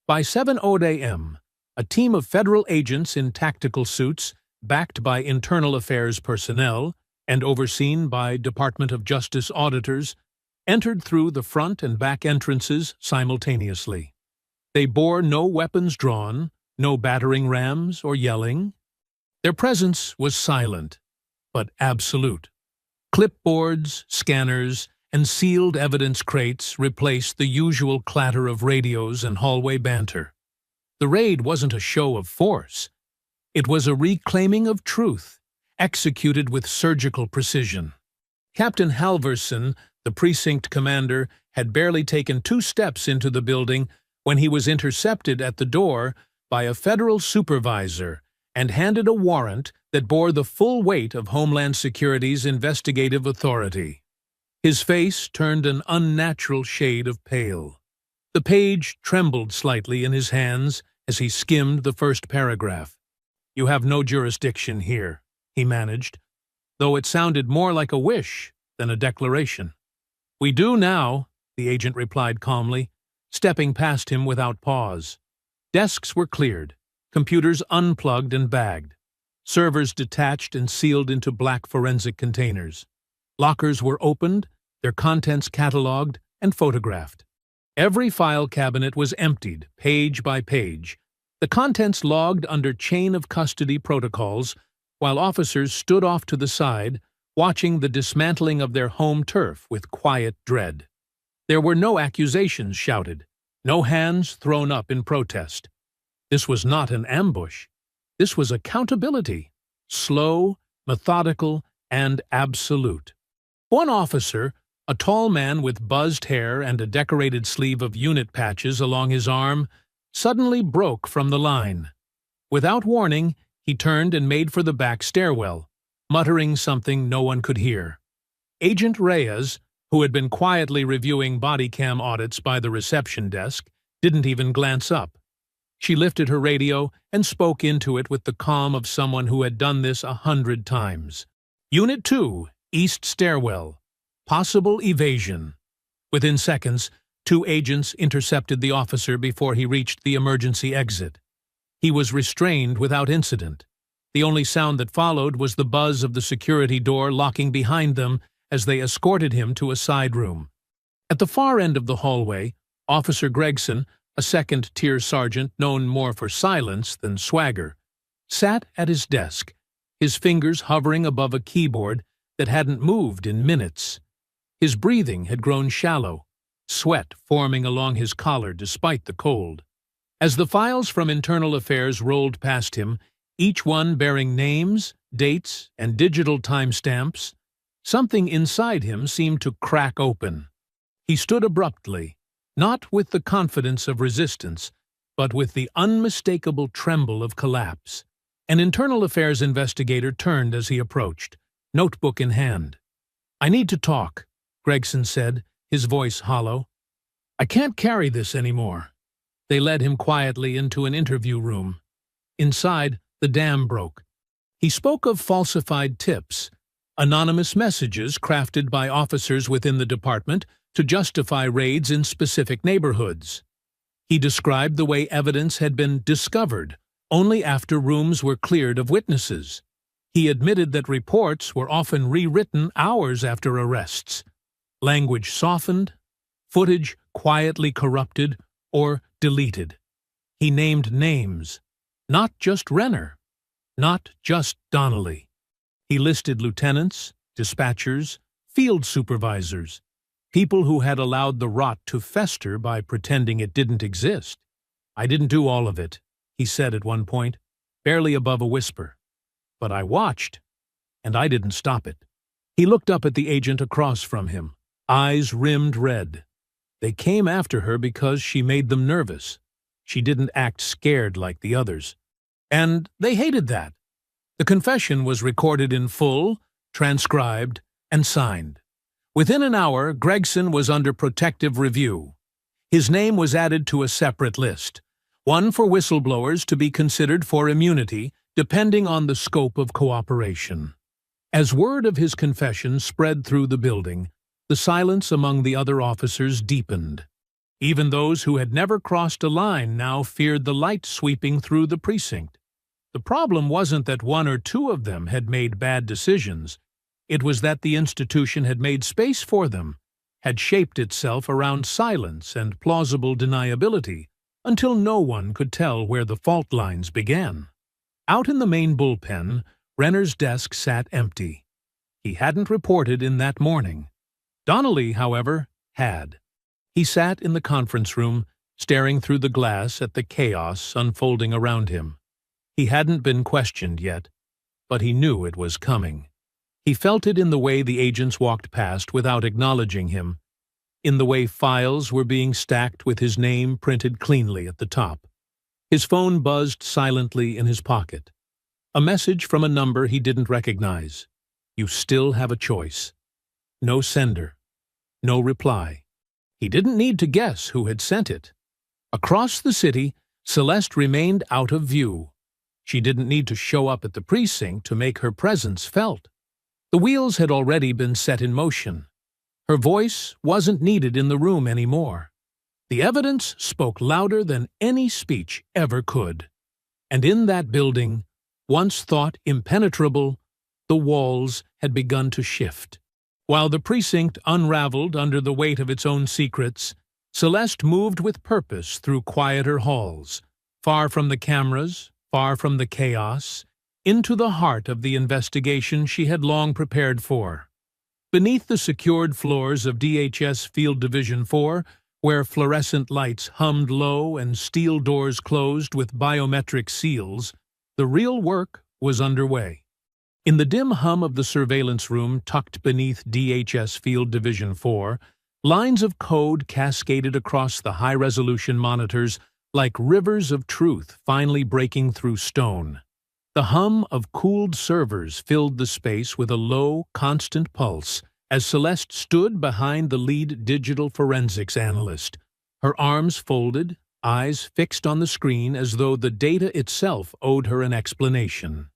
By 7:00 a.m., a team of federal agents in tactical suits, backed by internal affairs personnel and overseen by Department of Justice auditors, entered through the front and back entrances simultaneously. They bore no weapons drawn, no battering rams or yelling. Their presence was silent, but absolute. Clipboards, scanners, and sealed evidence crates replaced the usual clatter of radios and hallway banter. The raid wasn't a show of force. It was a reclaiming of truth, executed with surgical precision. Captain Halverson, the precinct commander, had barely taken 2 steps into the building when he was intercepted at the door by a federal supervisor and handed a warrant that bore the full weight of Homeland Security's investigative authority. His face turned an unnatural shade of pale. The page trembled slightly in his hands as he skimmed the first paragraph. "You have no jurisdiction here," he managed, though it sounded more like a wish than a declaration. "We do now," the agent replied calmly, stepping past him without pause. Desks were cleared, computers unplugged and bagged. servers detached and sealed into black forensic containers. Lockers were opened, their contents catalogued and photographed. Every file cabinet was emptied, page by page, the contents logged under chain of custody protocols, while officers stood off to the side, watching the dismantling of their home turf with quiet dread. There were no accusations shouted, no hands thrown up in protest. This was not an ambush. This was accountability, slow, methodical, and absolute. One officer, a tall man with buzzed hair and a decorated sleeve of unit patches along his arm, suddenly broke from the line. Without warning, he turned and made for the back stairwell, muttering something no one could hear. Agent Reyes, who had been quietly reviewing body cam audits by the reception desk, didn't even glance up. She lifted her radio and spoke into it with the calm of someone who had done this 100 times. Unit 2, East Stairwell. Possible evasion. Within seconds, 2 agents intercepted the officer before he reached the emergency exit. He was restrained without incident. The only sound that followed was the buzz of the security door locking behind them as they escorted him to a side room. At the far end of the hallway, Officer Gregson, a second-tier sergeant known more for silence than swagger, sat at his desk, his fingers hovering above a keyboard that hadn't moved in minutes. His breathing had grown shallow, sweat forming along his collar despite the cold. As the files from Internal Affairs rolled past him, each one bearing names, dates, and digital timestamps, something inside him seemed to crack open. He stood abruptly, not with the confidence of resistance, but with the unmistakable tremble of collapse. An Internal Affairs investigator turned as he approached, notebook in hand. "I need to talk," Gregson said, his voice hollow. "I can't carry this anymore." They led him quietly into an interview room. Inside, the dam broke. He spoke of falsified tips, anonymous messages crafted by officers within the department to justify raids in specific neighborhoods. He described the way evidence had been discovered only after rooms were cleared of witnesses. He admitted that reports were often rewritten hours after arrests, language softened, footage quietly corrupted or deleted. He named names, not just Renner, not just Donnelly. He listed lieutenants, dispatchers, field supervisors, people who had allowed the rot to fester by pretending it didn't exist. "I didn't do all of it," he said at one point, barely above a whisper. "But I watched, and I didn't stop it." He looked up at the agent across from him, eyes rimmed red. They came after her because she made them nervous. She didn't act scared like the others. And they hated that. The confession was recorded in full, transcribed, and signed. Within an hour, Gregson was under protective review. His name was added to a separate list, one for whistleblowers to be considered for immunity, depending on the scope of cooperation. As word of his confession spread through the building, the silence among the other officers deepened. Even those who had never crossed a line now feared the light sweeping through the precinct. The problem wasn't that one or two of them had made bad decisions. It was that the institution had made space for them, had shaped itself around silence and plausible deniability, until no one could tell where the fault lines began. Out in the main bullpen, Renner's desk sat empty. He hadn't reported in that morning. Donnelly, however, had. He sat in the conference room, staring through the glass at the chaos unfolding around him. He hadn't been questioned yet, but he knew it was coming. He felt it in the way the agents walked past without acknowledging him, in the way files were being stacked with his name printed cleanly at the top. His phone buzzed silently in his pocket. A message from a number he didn't recognize. You still have a choice. No sender. No reply. He didn't need to guess who had sent it. Across the city, Celeste remained out of view. She didn't need to show up at the precinct to make her presence felt. The wheels had already been set in motion. Her voice wasn't needed in the room anymore. The evidence spoke louder than any speech ever could. And in that building, once thought impenetrable, the walls had begun to shift. While the precinct unraveled under the weight of its own secrets, Celeste moved with purpose through quieter halls, far from the cameras, far from the chaos, into the heart of the investigation she had long prepared for. Beneath the secured floors of DHS Field Division 4, where fluorescent lights hummed low and steel doors closed with biometric seals, the real work was underway. In the dim hum of the surveillance room tucked beneath DHS Field Division 4, lines of code cascaded across the high-resolution monitors like rivers of truth finally breaking through stone. The hum of cooled servers filled the space with a low, constant pulse as Celeste stood behind the lead digital forensics analyst, her arms folded, eyes fixed on the screen as though the data itself owed her an explanation.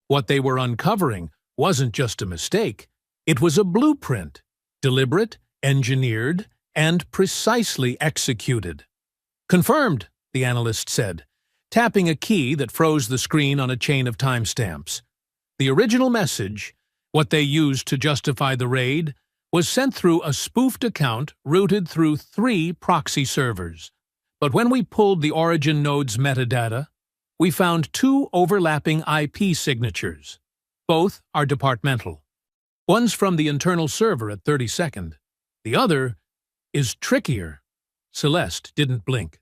What they were uncovering wasn't just a mistake, it was a blueprint, deliberate, engineered, and precisely executed. "Confirmed," the analyst said, tapping a key that froze the screen on a chain of timestamps. The original message, what they used to justify the raid, was sent through a spoofed account routed through 3 proxy servers. But when we pulled the origin node's metadata, we found 2 overlapping IP signatures. Both are departmental. One's from the internal server at 32nd. The other is trickier. Celeste didn't blink.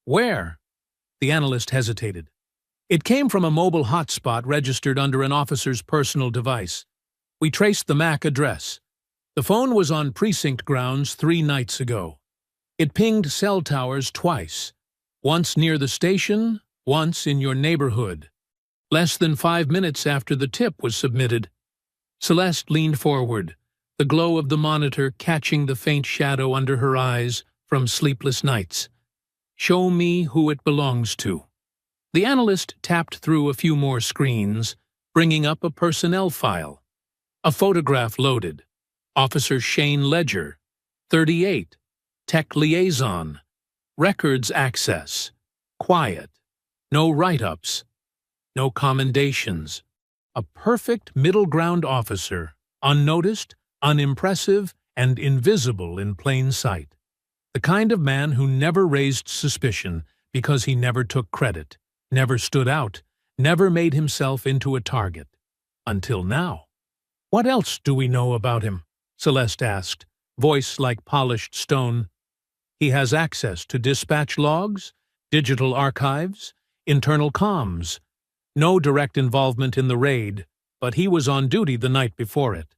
"Where?" The analyst hesitated. "It came from a mobile hotspot registered under an officer's personal device. We traced the MAC address. The phone was on precinct grounds 3 nights ago. It pinged cell towers twice, once near the station, once in your neighborhood. Less than 5 minutes after the tip was submitted." Celeste leaned forward, the glow of the monitor catching the faint shadow under her eyes from sleepless nights. "Show me who it belongs to." The analyst tapped through a few more screens, bringing up a personnel file. A photograph loaded. Officer Shane Ledger, 38, Tech Liaison, Records Access, Quiet, no write-ups, no commendations. A perfect middle ground officer, unnoticed, unimpressive, and invisible in plain sight. The kind of man who never raised suspicion because he never took credit, never stood out, never made himself into a target. Until now. "What else do we know about him?" Celeste asked, voice like polished stone. "He has access to dispatch logs, digital archives, internal comms. No direct involvement in the raid, but he was on duty the night before it.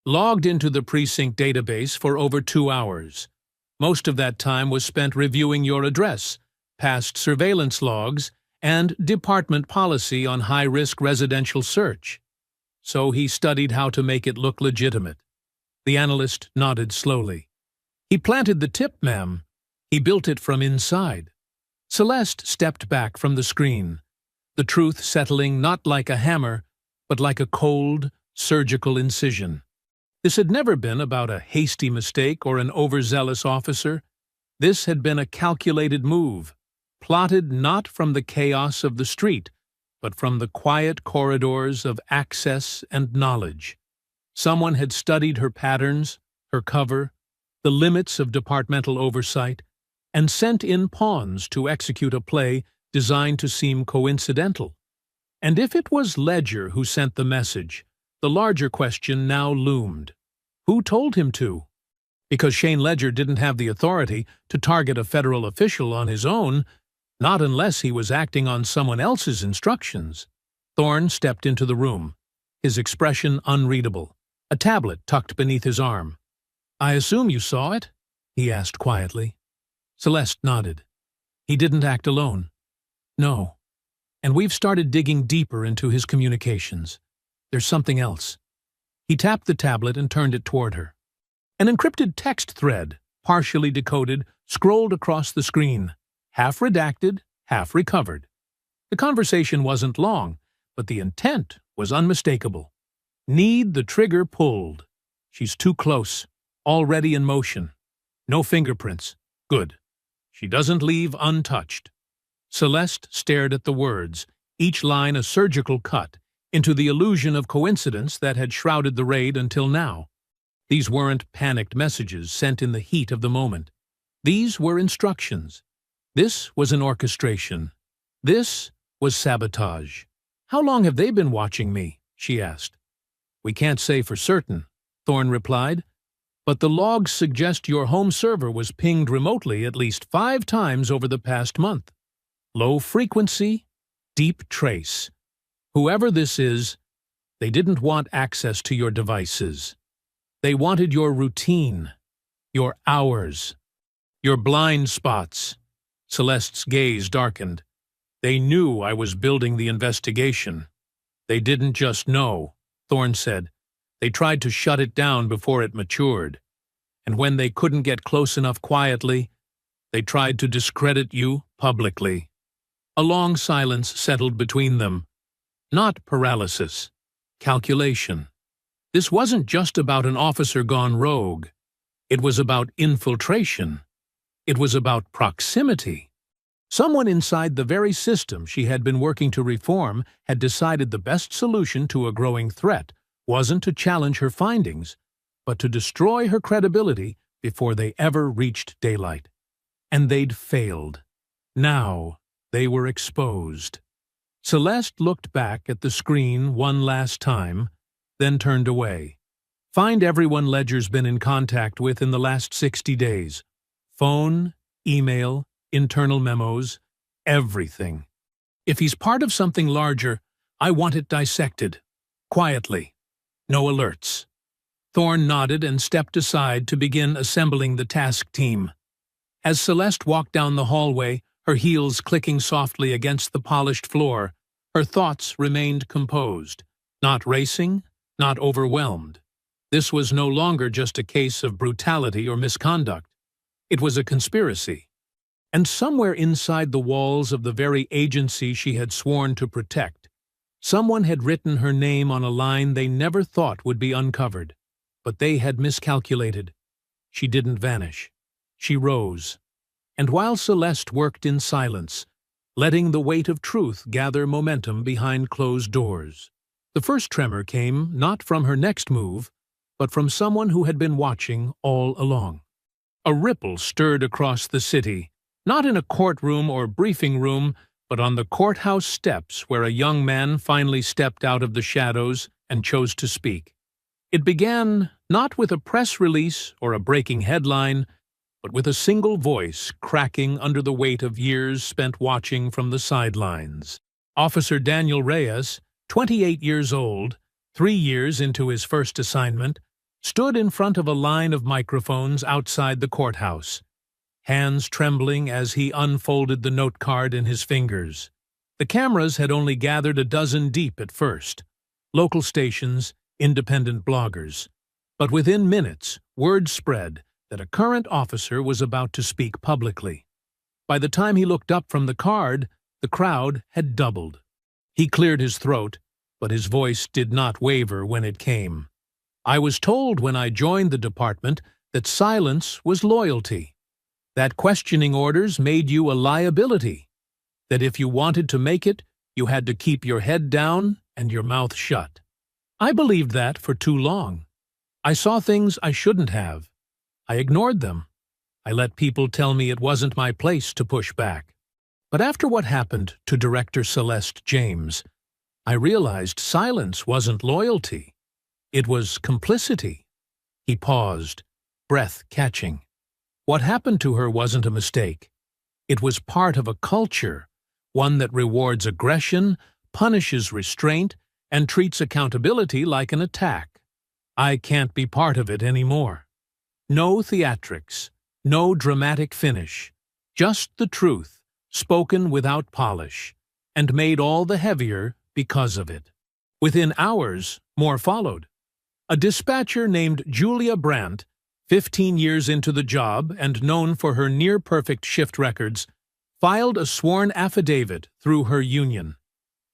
Logged into the precinct database for over 2 hours. Most of that time was spent reviewing your address, past surveillance logs, and department policy on high-risk residential search. So he studied how to make it look legitimate." The analyst nodded slowly. "He planted the tip, ma'am. He built it from inside." Celeste stepped back from the screen, the truth settling not like a hammer, but like a cold, surgical incision. This had never been about a hasty mistake or an overzealous officer. This had been a calculated move, plotted not from the chaos of the street, but from the quiet corridors of access and knowledge. Someone had studied her patterns, her cover, the limits of departmental oversight, and sent in pawns to execute a play designed to seem coincidental. And if it was Ledger who sent the message, the larger question now loomed. Who told him to? Because Shane Ledger didn't have the authority to target a federal official on his own, not unless he was acting on someone else's instructions. Thorne stepped into the room, his expression unreadable, a tablet tucked beneath his arm. "I assume you saw it?" he asked quietly. Celeste nodded. "He didn't act alone." "No. And we've started digging deeper into his communications. There's something else." He tapped the tablet and turned it toward her. An encrypted text thread, partially decoded, scrolled across the screen, half redacted, half recovered. The conversation wasn't long, but the intent was unmistakable. "Need the trigger pulled. She's too close, already in motion. No fingerprints. Good. She doesn't leave untouched." Celeste stared at the words, each line a surgical cut into the illusion of coincidence that had shrouded the raid until now. These weren't panicked messages sent in the heat of the moment. These were instructions. This was an orchestration. This was sabotage. "How long have they been watching me?" she asked. "We can't say for certain," Thorne replied, "but the logs suggest your home server was pinged remotely at least 5 times over the past month. Low frequency, deep trace. Whoever this is, they didn't want access to your devices. They wanted your routine, your hours, your blind spots." Celeste's gaze darkened. "They knew I was building the investigation." "They didn't just know," Thorne said. "They tried to shut it down before it matured. And when they couldn't get close enough quietly, they tried to discredit you publicly." A long silence settled between them. Not paralysis. Calculation. This wasn't just about an officer gone rogue. It was about infiltration. It was about proximity. Someone inside the very system she had been working to reform had decided the best solution to a growing threat wasn't to challenge her findings, but to destroy her credibility before they ever reached daylight. And they'd failed. Now they were exposed. Celeste looked back at the screen one last time, then turned away. "Find everyone Ledger's been in contact with in the last 60 days. Phone, email, internal memos, everything. If he's part of something larger, I want it dissected. Quietly. No alerts." Thorne nodded and stepped aside to begin assembling the task team. As Celeste walked down the hallway, her heels clicking softly against the polished floor, her thoughts remained composed, not racing, not overwhelmed. This was no longer just a case of brutality or misconduct. It was a conspiracy. And somewhere inside the walls of the very agency she had sworn to protect, someone had written her name on a line they never thought would be uncovered. But they had miscalculated. She didn't vanish. She rose. And while Celeste worked in silence, letting the weight of truth gather momentum behind closed doors, the first tremor came not from her next move, but from someone who had been watching all along. A ripple stirred across the city, not in a courtroom or briefing room, but on the courthouse steps where a young man finally stepped out of the shadows and chose to speak. It began not with a press release or a breaking headline, but with a single voice cracking under the weight of years spent watching from the sidelines. Officer Daniel Reyes, 28 years old, 3 years into his first assignment, stood in front of a line of microphones outside the courthouse, hands trembling as he unfolded the note card in his fingers. The cameras had only gathered a dozen deep at first, local stations, independent bloggers. But within minutes, word spread that a current officer was about to speak publicly. By the time he looked up from the card, the crowd had doubled. He cleared his throat, but his voice did not waver when it came. "I was told when I joined the department that silence was loyalty, that questioning orders made you a liability, that if you wanted to make it, you had to keep your head down and your mouth shut. I believed that for too long. I saw things I shouldn't have. I ignored them. I let people tell me it wasn't my place to push back. But after what happened to Director Celeste James, I realized silence wasn't loyalty. It was complicity." He paused, breath catching. What happened to her wasn't a mistake. It was part of a culture, one that rewards aggression, punishes restraint, and treats accountability like an attack. I can't be part of it anymore. No theatrics, no dramatic finish, just the truth, spoken without polish, and made all the heavier because of it. Within hours, more followed. A dispatcher named Julia Brandt, 15 years into the job and known for her near-perfect shift records, filed a sworn affidavit through her union.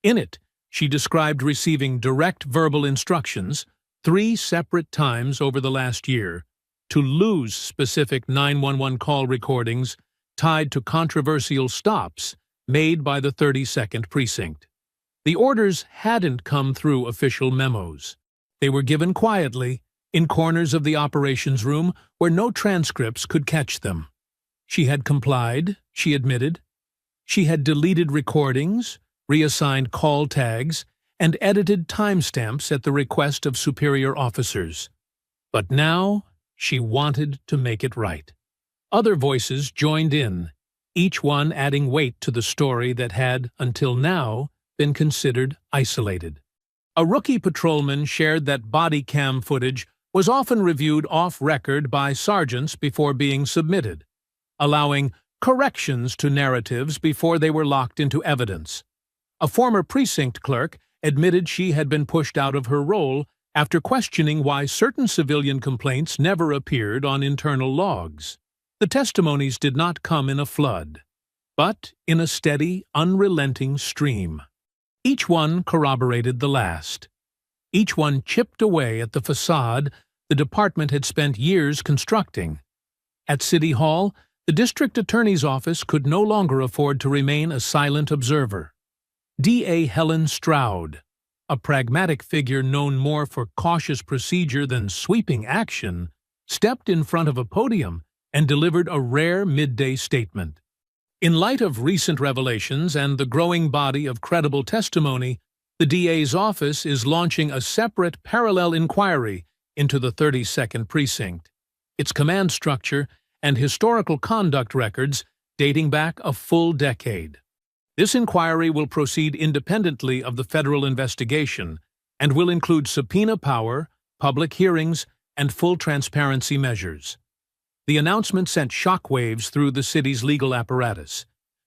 In it, she described receiving direct verbal instructions 3 separate times over the last year to lose specific 911 call recordings tied to controversial stops made by the 32nd Precinct. The orders hadn't come through official memos. They were given quietly, in corners of the operations room where no transcripts could catch them. She had complied, she admitted. She had deleted recordings, reassigned call tags, and edited timestamps at the request of superior officers. But now she wanted to make it right. Other voices joined in, each one adding weight to the story that had, until now, been considered isolated. A rookie patrolman shared that body cam footage was often reviewed off-record by sergeants before being submitted, allowing corrections to narratives before they were locked into evidence. A former precinct clerk admitted she had been pushed out of her role after questioning why certain civilian complaints never appeared on internal logs. The testimonies did not come in a flood, but in a steady, unrelenting stream. Each one corroborated the last. Each one chipped away at the facade the department had spent years constructing. At City Hall, the district attorney's office could no longer afford to remain a silent observer. D.A. Helen Stroud, a pragmatic figure known more for cautious procedure than sweeping action, stepped in front of a podium and delivered a rare midday statement. In light of recent revelations and the growing body of credible testimony, the DA's office is launching a separate parallel inquiry into the 32nd Precinct, its command structure, and historical conduct records dating back a full decade. This inquiry will proceed independently of the federal investigation and will include subpoena power, public hearings, and full transparency measures. The announcement sent shockwaves through the city's legal apparatus.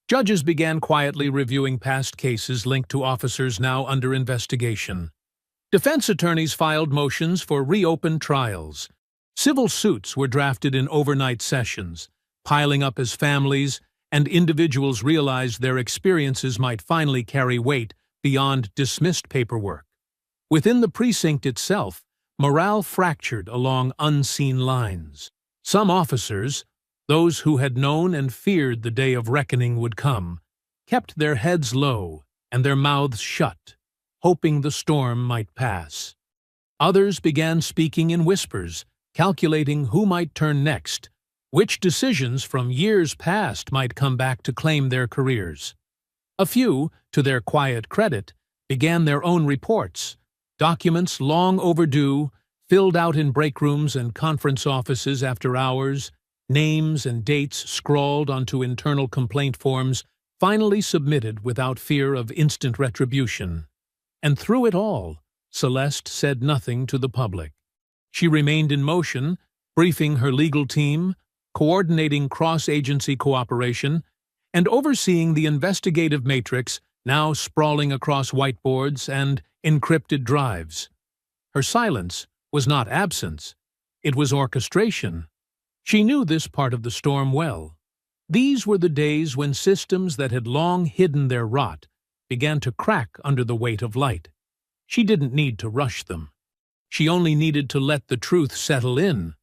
Judges began quietly reviewing past cases linked to officers now under investigation. Defense attorneys filed motions for reopened trials. Civil suits were drafted in overnight sessions, piling up as families and individuals realized their experiences might finally carry weight beyond dismissed paperwork. Within the precinct itself, morale fractured along unseen lines. Some officers, those who had known and feared the day of reckoning would come, kept their heads low and their mouths shut, hoping the storm might pass. Others began speaking in whispers, calculating who might turn next, which decisions from years past might come back to claim their careers. A few, to their quiet credit, began their own reports, documents long overdue, filled out in break rooms and conference offices after hours, names and dates scrawled onto internal complaint forms, finally submitted without fear of instant retribution. And through it all, Celeste said nothing to the public. She remained in motion, briefing her legal team, coordinating cross-agency cooperation, and overseeing the investigative matrix now sprawling across whiteboards and encrypted drives. Her silence was not absence, it was orchestration. She knew this part of the storm well. These were the days when systems that had long hidden their rot began to crack under the weight of light. She didn't need to rush them. She only needed to let the truth settle in.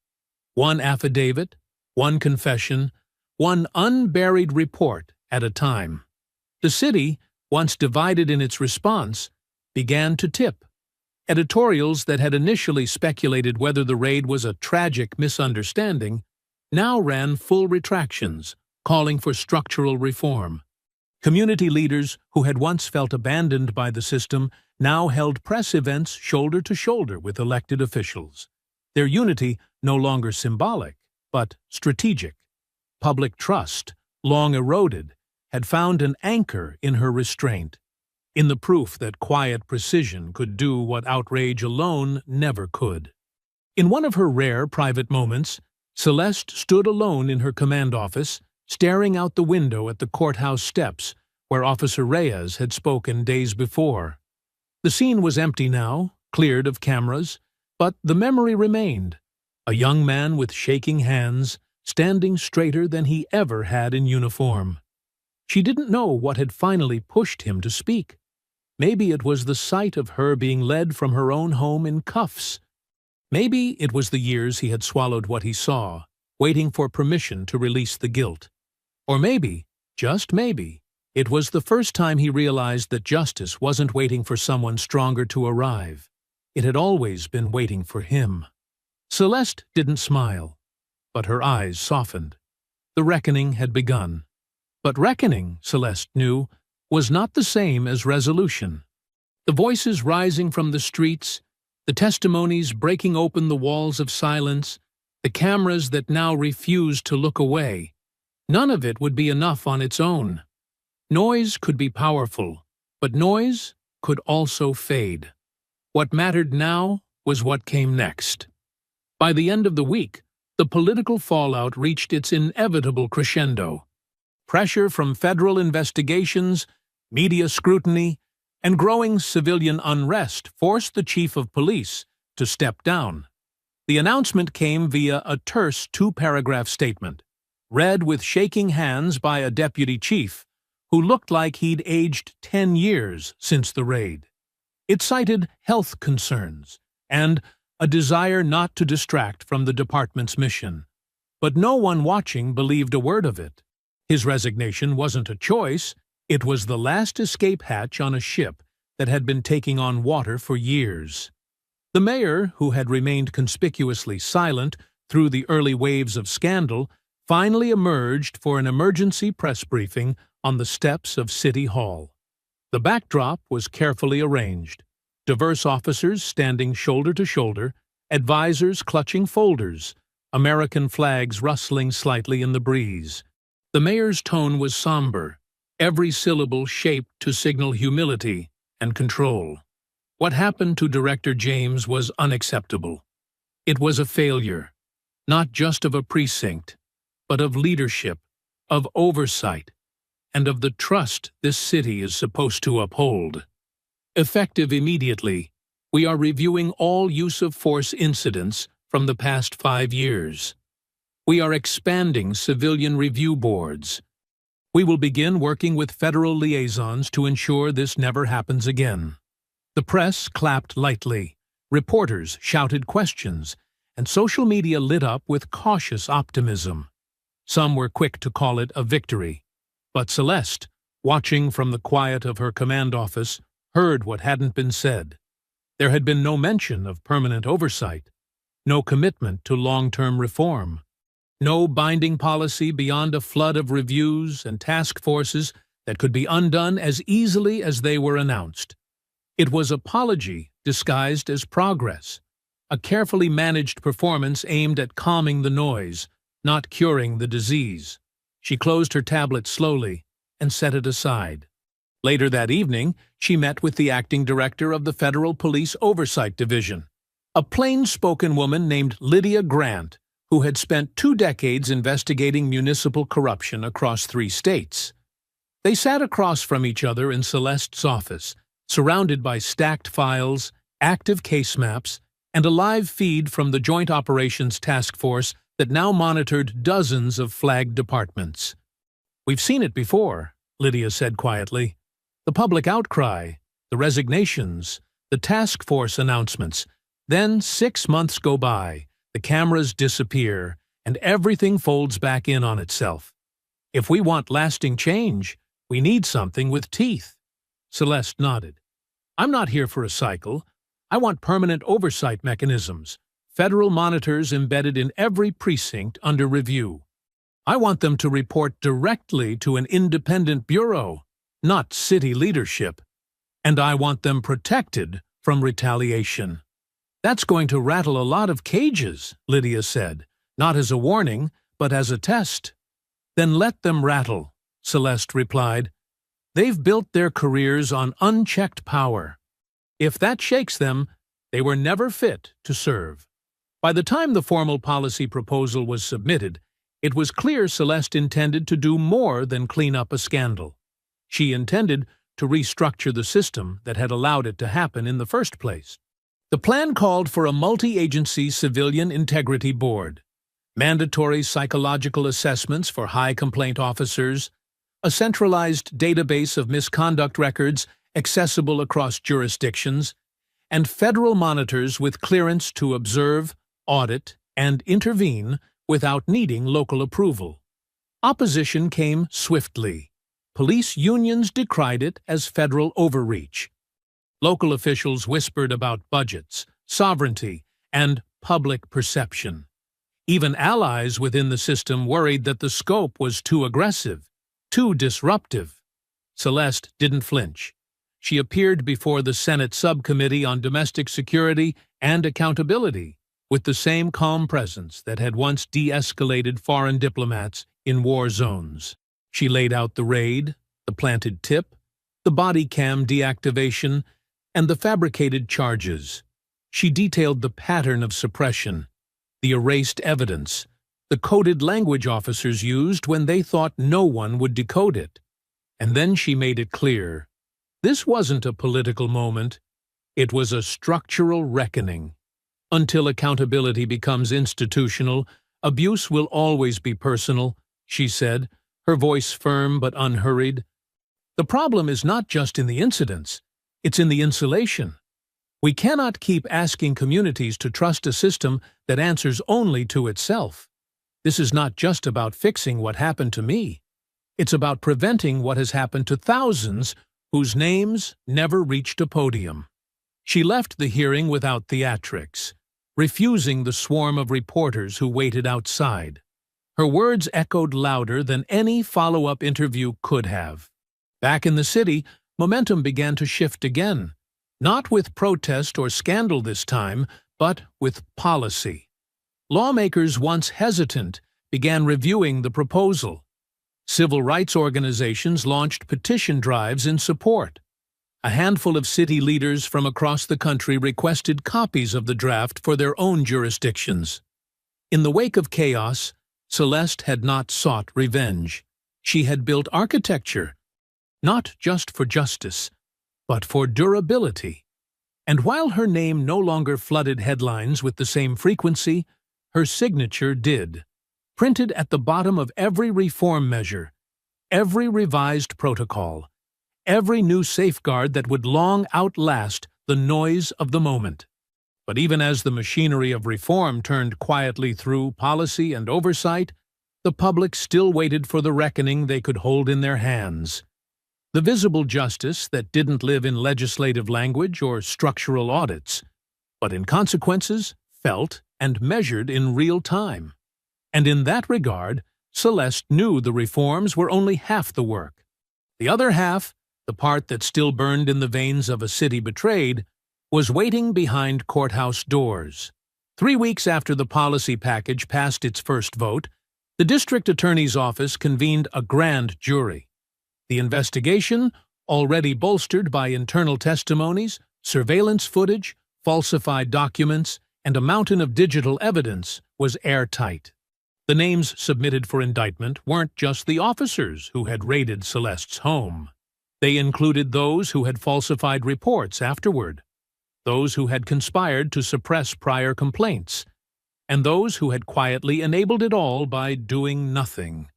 One affidavit, one confession, one unburied report at a time. The city, once divided in its response, began to tip. Editorials that had initially speculated whether the raid was a tragic misunderstanding now ran full retractions, calling for structural reform. Community leaders who had once felt abandoned by the system now held press events shoulder to shoulder with elected officials. Their unity no longer symbolic, but strategic. Public trust, long eroded, had found an anchor in her restraint, in the proof that quiet precision could do what outrage alone never could. In one of her rare private moments, Celeste stood alone in her command office, staring out the window at the courthouse steps where Officer Reyes had spoken days before. The scene was empty now, cleared of cameras, but the memory remained. A young man with shaking hands, standing straighter than he ever had in uniform. She didn't know what had finally pushed him to speak. Maybe it was the sight of her being led from her own home in cuffs. Maybe it was the years he had swallowed what he saw, waiting for permission to release the guilt. Or maybe, just maybe, It was the first time he realized that justice wasn't waiting for someone stronger to arrive. It had always been waiting for him. Celeste didn't smile, but her eyes softened. The reckoning had begun. But reckoning, Celeste knew, was not the same as resolution. The voices rising from the streets, the testimonies breaking open the walls of silence, the cameras that now refused to look away, none of it would be enough on its own. Noise could be powerful, but noise could also fade. What mattered now was what came next. By the end of the week, the political fallout reached its inevitable crescendo. Pressure from federal investigations, media scrutiny, and growing civilian unrest forced the chief of police to step down. The announcement came via a terse two-paragraph statement, read with shaking hands by a deputy chief, who looked like he'd aged 10 years since the raid. It cited health concerns and a desire not to distract from the department's mission. But no one watching believed a word of it. His resignation wasn't a choice, it was the last escape hatch on a ship that had been taking on water for years. The mayor, who had remained conspicuously silent through the early waves of scandal, finally emerged for an emergency press briefing on the steps of City Hall. The backdrop was carefully arranged. Diverse officers standing shoulder to shoulder, advisors clutching folders, American flags rustling slightly in the breeze. The mayor's tone was somber, every syllable shaped to signal humility and control. What happened to Director James was unacceptable. It was a failure, not just of a precinct, but of leadership, of oversight, and of the trust this city is supposed to uphold. Effective immediately, we are reviewing all use-of-force incidents from the past 5 years. We are expanding civilian review boards. We will begin working with federal liaisons to ensure this never happens again. The press clapped lightly, reporters shouted questions, and social media lit up with cautious optimism. Some were quick to call it a victory. But Celeste, watching from the quiet of her command office, heard what hadn't been said. There had been no mention of permanent oversight, no commitment to long-term reform, no binding policy beyond a flood of reviews and task forces that could be undone as easily as they were announced. It was apology disguised as progress, a carefully managed performance aimed at calming the noise, not curing the disease. She closed her tablet slowly and set it aside. Later that evening, she met with the acting director of the Federal Police Oversight Division, a plain-spoken woman named Lydia Grant, who had spent 2 decades investigating municipal corruption across 3 states. They sat across from each other in Celeste's office, surrounded by stacked files, active case maps, and a live feed from the Joint Operations Task Force that now monitored dozens of flagged departments. "We've seen it before," Lydia said quietly. "The public outcry, the resignations, the task force announcements. Then 6 months go by, the cameras disappear, and everything folds back in on itself. If we want lasting change, we need something with teeth." Celeste nodded. "I'm not here for a cycle. I want permanent oversight mechanisms, federal monitors embedded in every precinct under review. I want them to report directly to an independent bureau, not city leadership. And I want them protected from retaliation." "That's going to rattle a lot of cages," Lydia said, "not as a warning, but as a test." "Then let them rattle," Celeste replied. "They've built their careers on unchecked power. If that shakes them, they were never fit to serve." By the time the formal policy proposal was submitted, it was clear Celeste intended to do more than clean up a scandal. She intended to restructure the system that had allowed it to happen in the first place. The plan called for a multi-agency civilian integrity board, mandatory psychological assessments for high complaint officers, a centralized database of misconduct records accessible across jurisdictions, and federal monitors with clearance to observe, audit, and intervene without needing local approval. Opposition came swiftly. police unions decried it as federal overreach. Local officials whispered about budgets, sovereignty, and public perception. Even allies within the system worried that the scope was too aggressive, too disruptive. Celeste didn't flinch. She appeared before the Senate Subcommittee on Domestic Security and Accountability with the same calm presence that had once de-escalated foreign diplomats in war zones. She laid out the raid, the planted tip, the body cam deactivation, and the fabricated charges. She detailed the pattern of suppression, the erased evidence, the coded language officers used when they thought no one would decode it. And then she made it clear. This wasn't a political moment. It was a structural reckoning. Until accountability becomes institutional, abuse will always be personal, she said, her voice firm but unhurried. The problem is not just in the incidents, it's in the insulation. We cannot keep asking communities to trust a system that answers only to itself. This is not just about fixing what happened to me. It's about preventing what has happened to thousands whose names never reached a podium. She left the hearing without theatrics, refusing the swarm of reporters who waited outside. Her words echoed louder than any follow-up interview could have. Back in the city, momentum began to shift again, not with protest or scandal this time, but with policy. Lawmakers, once hesitant, began reviewing the proposal. Civil rights organizations launched petition drives in support. A handful of city leaders from across the country requested copies of the draft for their own jurisdictions. In the wake of chaos, Celeste had not sought revenge. She had built architecture, not just for justice, but for durability. And while her name no longer flooded headlines with the same frequency, her signature did. Printed at the bottom of every reform measure, every revised protocol, every new safeguard that would long outlast the noise of the moment. But even as the machinery of reform turned quietly through policy and oversight, the public still waited for the reckoning they could hold in their hands. The visible justice that didn't live in legislative language or structural audits, but in consequences felt and measured in real time. And in that regard, Celeste knew the reforms were only half the work. The other half, the part that still burned in the veins of a city betrayed, was waiting behind courthouse doors. 3 weeks after the policy package passed its first vote, the district attorney's office convened a grand jury. The investigation, already bolstered by internal testimonies, surveillance footage, falsified documents, and a mountain of digital evidence, was airtight. The names submitted for indictment weren't just the officers who had raided Celeste's home. They included those who had falsified reports afterward, those who had conspired to suppress prior complaints, and those who had quietly enabled it all by doing nothing.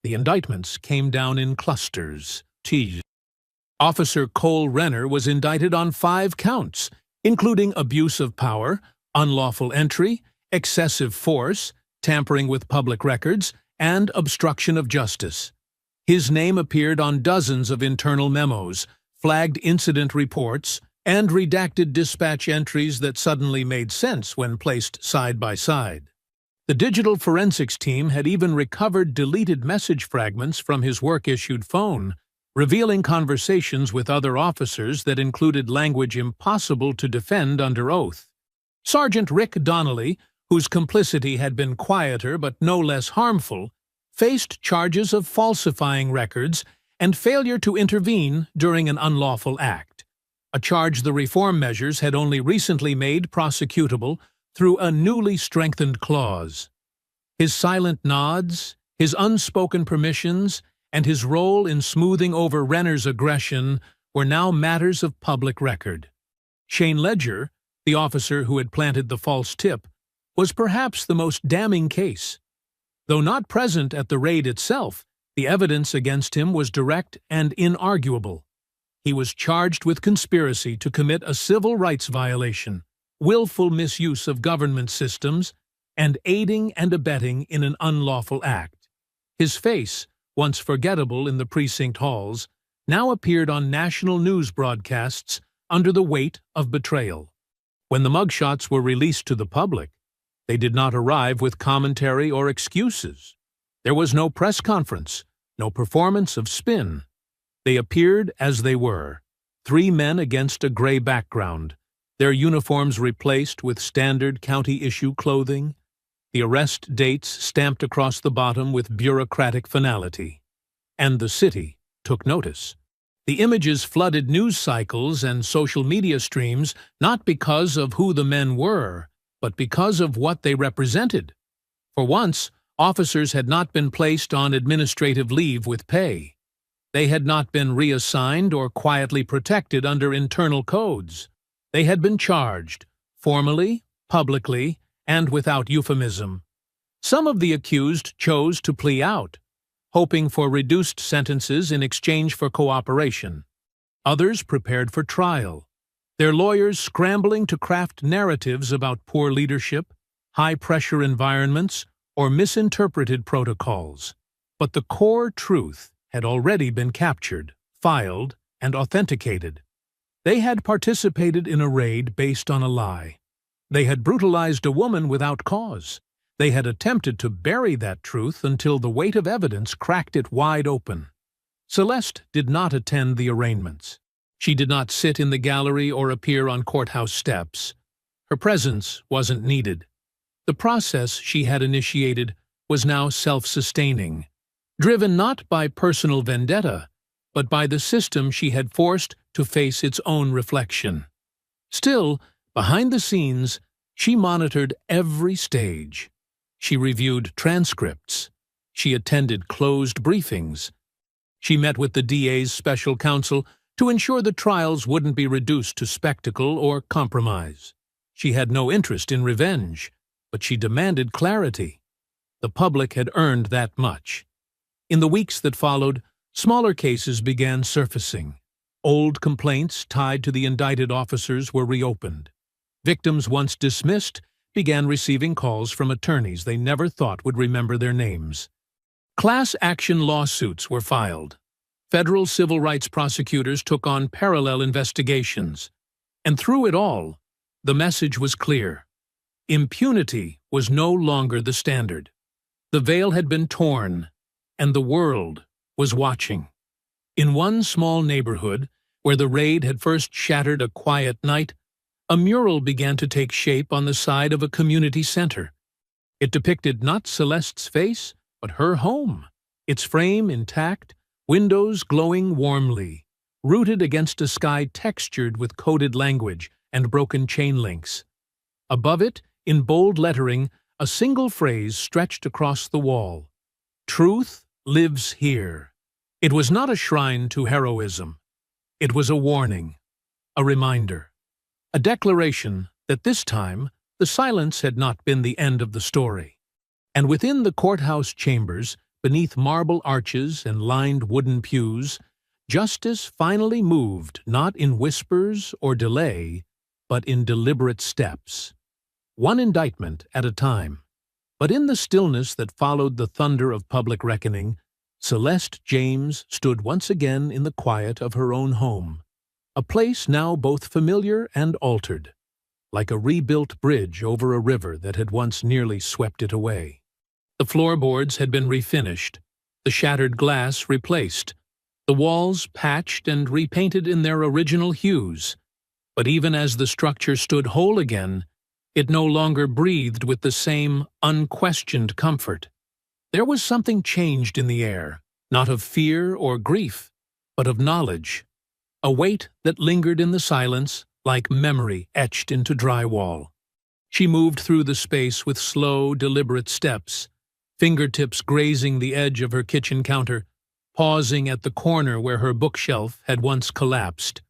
The indictments came down in clusters. Officer Cole Renner was indicted on 5 counts, including abuse of power, unlawful entry, excessive force, tampering with public records, and obstruction of justice. His name appeared on dozens of internal memos, flagged incident reports, and redacted dispatch entries that suddenly made sense when placed side by side. The digital forensics team had even recovered deleted message fragments from his work-issued phone, revealing conversations with other officers that included language impossible to defend under oath. Sergeant Rick Donnelly, whose complicity had been quieter but no less harmful, faced charges of falsifying records and failure to intervene during an unlawful act, a charge the reform measures had only recently made prosecutable through a newly strengthened clause. His silent nods, his unspoken permissions, and his role in smoothing over Renner's aggression were now matters of public record. Shane Ledger, the officer who had planted the false tip, was perhaps the most damning case. Though not present at the raid itself, the evidence against him was direct and inarguable. He was charged with conspiracy to commit a civil rights violation, willful misuse of government systems, and aiding and abetting in an unlawful act. His face, once forgettable in the precinct halls, now appeared on national news broadcasts under the weight of betrayal. When the mugshots were released to the public, they did not arrive with commentary or excuses. There was no press conference, no performance of spin. They appeared as they were, 3 men against a gray background, their uniforms replaced with standard county-issue clothing, the arrest dates stamped across the bottom with bureaucratic finality. And the city took notice. The images flooded news cycles and social media streams not because of who the men were, but because of what they represented. For once, officers had not been placed on administrative leave with pay. They had not been reassigned or quietly protected under internal codes. They had been charged, formally, publicly, and without euphemism. Some of the accused chose to plea out, hoping for reduced sentences in exchange for cooperation. Others prepared for trial, their lawyers scrambling to craft narratives about poor leadership, high-pressure environments, or misinterpreted protocols. But the core truth had already been captured, filed, and authenticated. They had participated in a raid based on a lie. They had brutalized a woman without cause. They had attempted to bury that truth until the weight of evidence cracked it wide open. Celeste did not attend the arraignments. She did not sit in the gallery or appear on courthouse steps. Her presence wasn't needed. The process she had initiated was now self-sustaining, driven not by personal vendetta, but by the system she had forced to face its own reflection. Still, behind the scenes, she monitored every stage. She reviewed transcripts. She attended closed briefings. She met with the DA's special counsel to ensure the trials wouldn't be reduced to spectacle or compromise. She had no interest in revenge, but she demanded clarity. The public had earned that much. In the weeks that followed, smaller cases began surfacing. Old complaints tied to the indicted officers were reopened. Victims once dismissed began receiving calls from attorneys they never thought would remember their names. Class action lawsuits were filed. Federal civil rights prosecutors took on parallel investigations. And through it all, the message was clear. Impunity was no longer the standard. The veil had been torn, and the world was watching. In one small neighborhood, where the raid had first shattered a quiet night, a mural began to take shape on the side of a community center. It depicted not Celeste's face, but her home, its frame intact, windows glowing warmly, rooted against a sky textured with coded language and broken chain links. Above it, in bold lettering, a single phrase stretched across the wall. Truth lives here. It was not a shrine to heroism. It was a warning, a reminder, a declaration that this time the silence had not been the end of the story. And within the courthouse chambers, beneath marble arches and lined wooden pews, justice finally moved not in whispers or delay, but in deliberate steps. One indictment at a time. But in the stillness that followed the thunder of public reckoning, Celeste James stood once again in the quiet of her own home, a place now both familiar and altered, like a rebuilt bridge over a river that had once nearly swept it away. The floorboards had been refinished, the shattered glass replaced, the walls patched and repainted in their original hues. But even as the structure stood whole again, it no longer breathed with the same unquestioned comfort. There was something changed in the air, not of fear or grief, but of knowledge, a weight that lingered in the silence like memory etched into drywall. She moved through the space with slow, deliberate steps, fingertips grazing the edge of her kitchen counter, pausing at the corner where her bookshelf had once collapsed.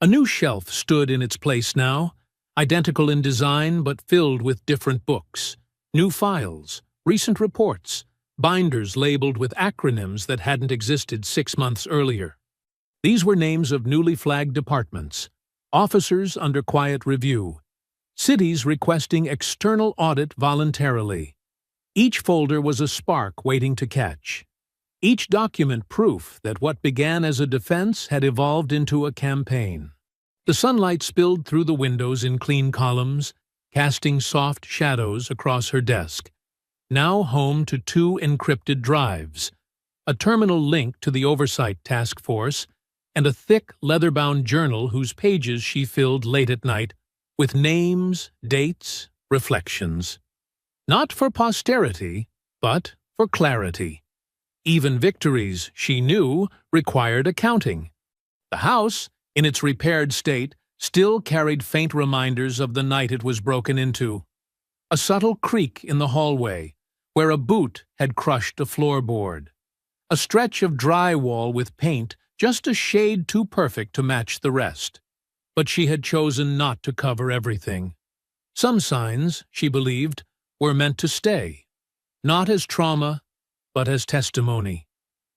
A new shelf stood in its place now, identical in design but filled with different books, new files, recent reports, binders labeled with acronyms that hadn't existed 6 months earlier. These were names of newly flagged departments, officers under quiet review, cities requesting external audit voluntarily. Each folder was a spark waiting to catch. each document proof that what began as a defense had evolved into a campaign. The sunlight spilled through the windows in clean columns, casting soft shadows across her desk, now home to 2 encrypted drives, a terminal link to the Oversight Task Force, and a thick, leather-bound journal whose pages she filled late at night with names, dates, reflections. Not for posterity, but for clarity. Even victories, she knew, required accounting. The house, in its repaired state, still carried faint reminders of the night it was broken into. A subtle creak in the hallway, where a boot had crushed a floorboard. A stretch of drywall with paint just a shade too perfect to match the rest. But she had chosen not to cover everything. Some signs, she believed, were meant to stay, not as trauma, but as testimony.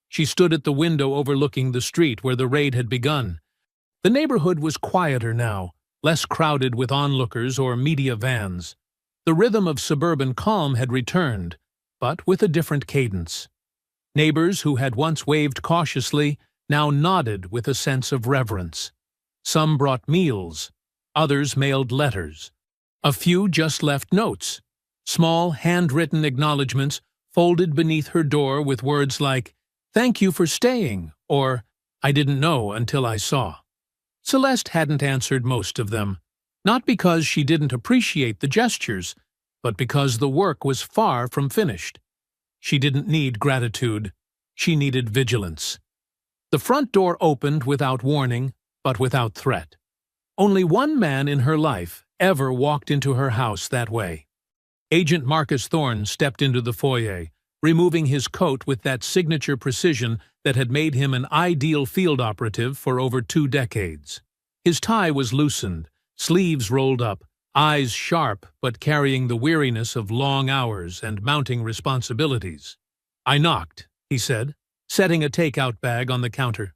She stood at the window overlooking the street where the raid had begun. The neighborhood was quieter now, less crowded with onlookers or media vans. The rhythm of suburban calm had returned, but with a different cadence. Neighbors who had once waved cautiously now nodded with a sense of reverence. Some brought meals, others mailed letters. A few just left notes, small handwritten acknowledgments folded beneath her door with words like, "Thank you for staying," or "I didn't know until I saw." Celeste hadn't answered most of them, not because she didn't appreciate the gestures, but because the work was far from finished. She didn't need gratitude. She needed vigilance. The front door opened without warning, but without threat. Only one man in her life ever walked into her house that way. Agent Marcus Thorne stepped into the foyer, removing his coat with that signature precision that had made him an ideal field operative for over 2 decades. His tie was loosened, sleeves rolled up, eyes sharp but carrying the weariness of long hours and mounting responsibilities. "I knocked," he said, setting a takeout bag on the counter.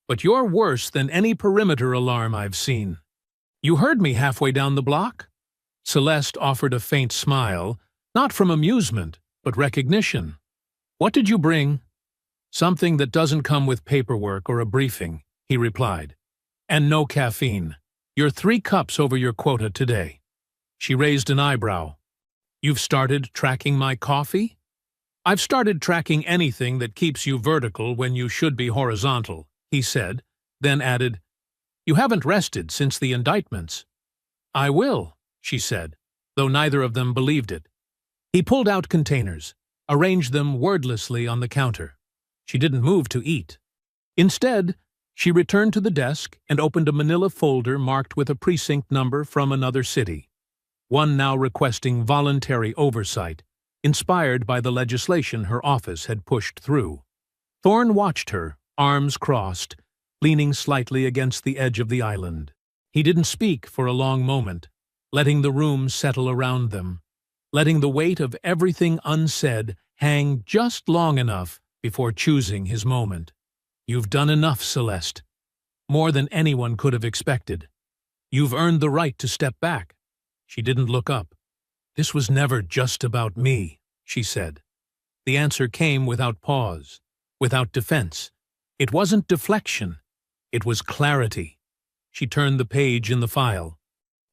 "But you're worse than any perimeter alarm I've seen." "You heard me halfway down the block?" Celeste offered a faint smile, not from amusement, but recognition. "What did you bring?" "Something that doesn't come with paperwork or a briefing," he replied. "And no caffeine. You're 3 cups over your quota today." She raised an eyebrow. "You've started tracking my coffee?" "I've started tracking anything that keeps you vertical when you should be horizontal," he said, then added, "You haven't rested since the indictments." "I will," she said, though neither of them believed it. He pulled out containers, arranged them wordlessly on the counter. She didn't move to eat. Instead, she returned to the desk and opened a manila folder marked with a precinct number from another city, one now requesting voluntary oversight, inspired by the legislation her office had pushed through. Thorne watched her, arms crossed, leaning slightly against the edge of the island. He didn't speak for a long moment, letting the room settle around them, letting the weight of everything unsaid hang just long enough before choosing his moment. "You've done enough, Celeste. More than anyone could have expected. You've earned the right to step back." She didn't look up. "This was never just about me," she said. The answer came without pause, without defense. It wasn't deflection. It was clarity. She turned the page in the file.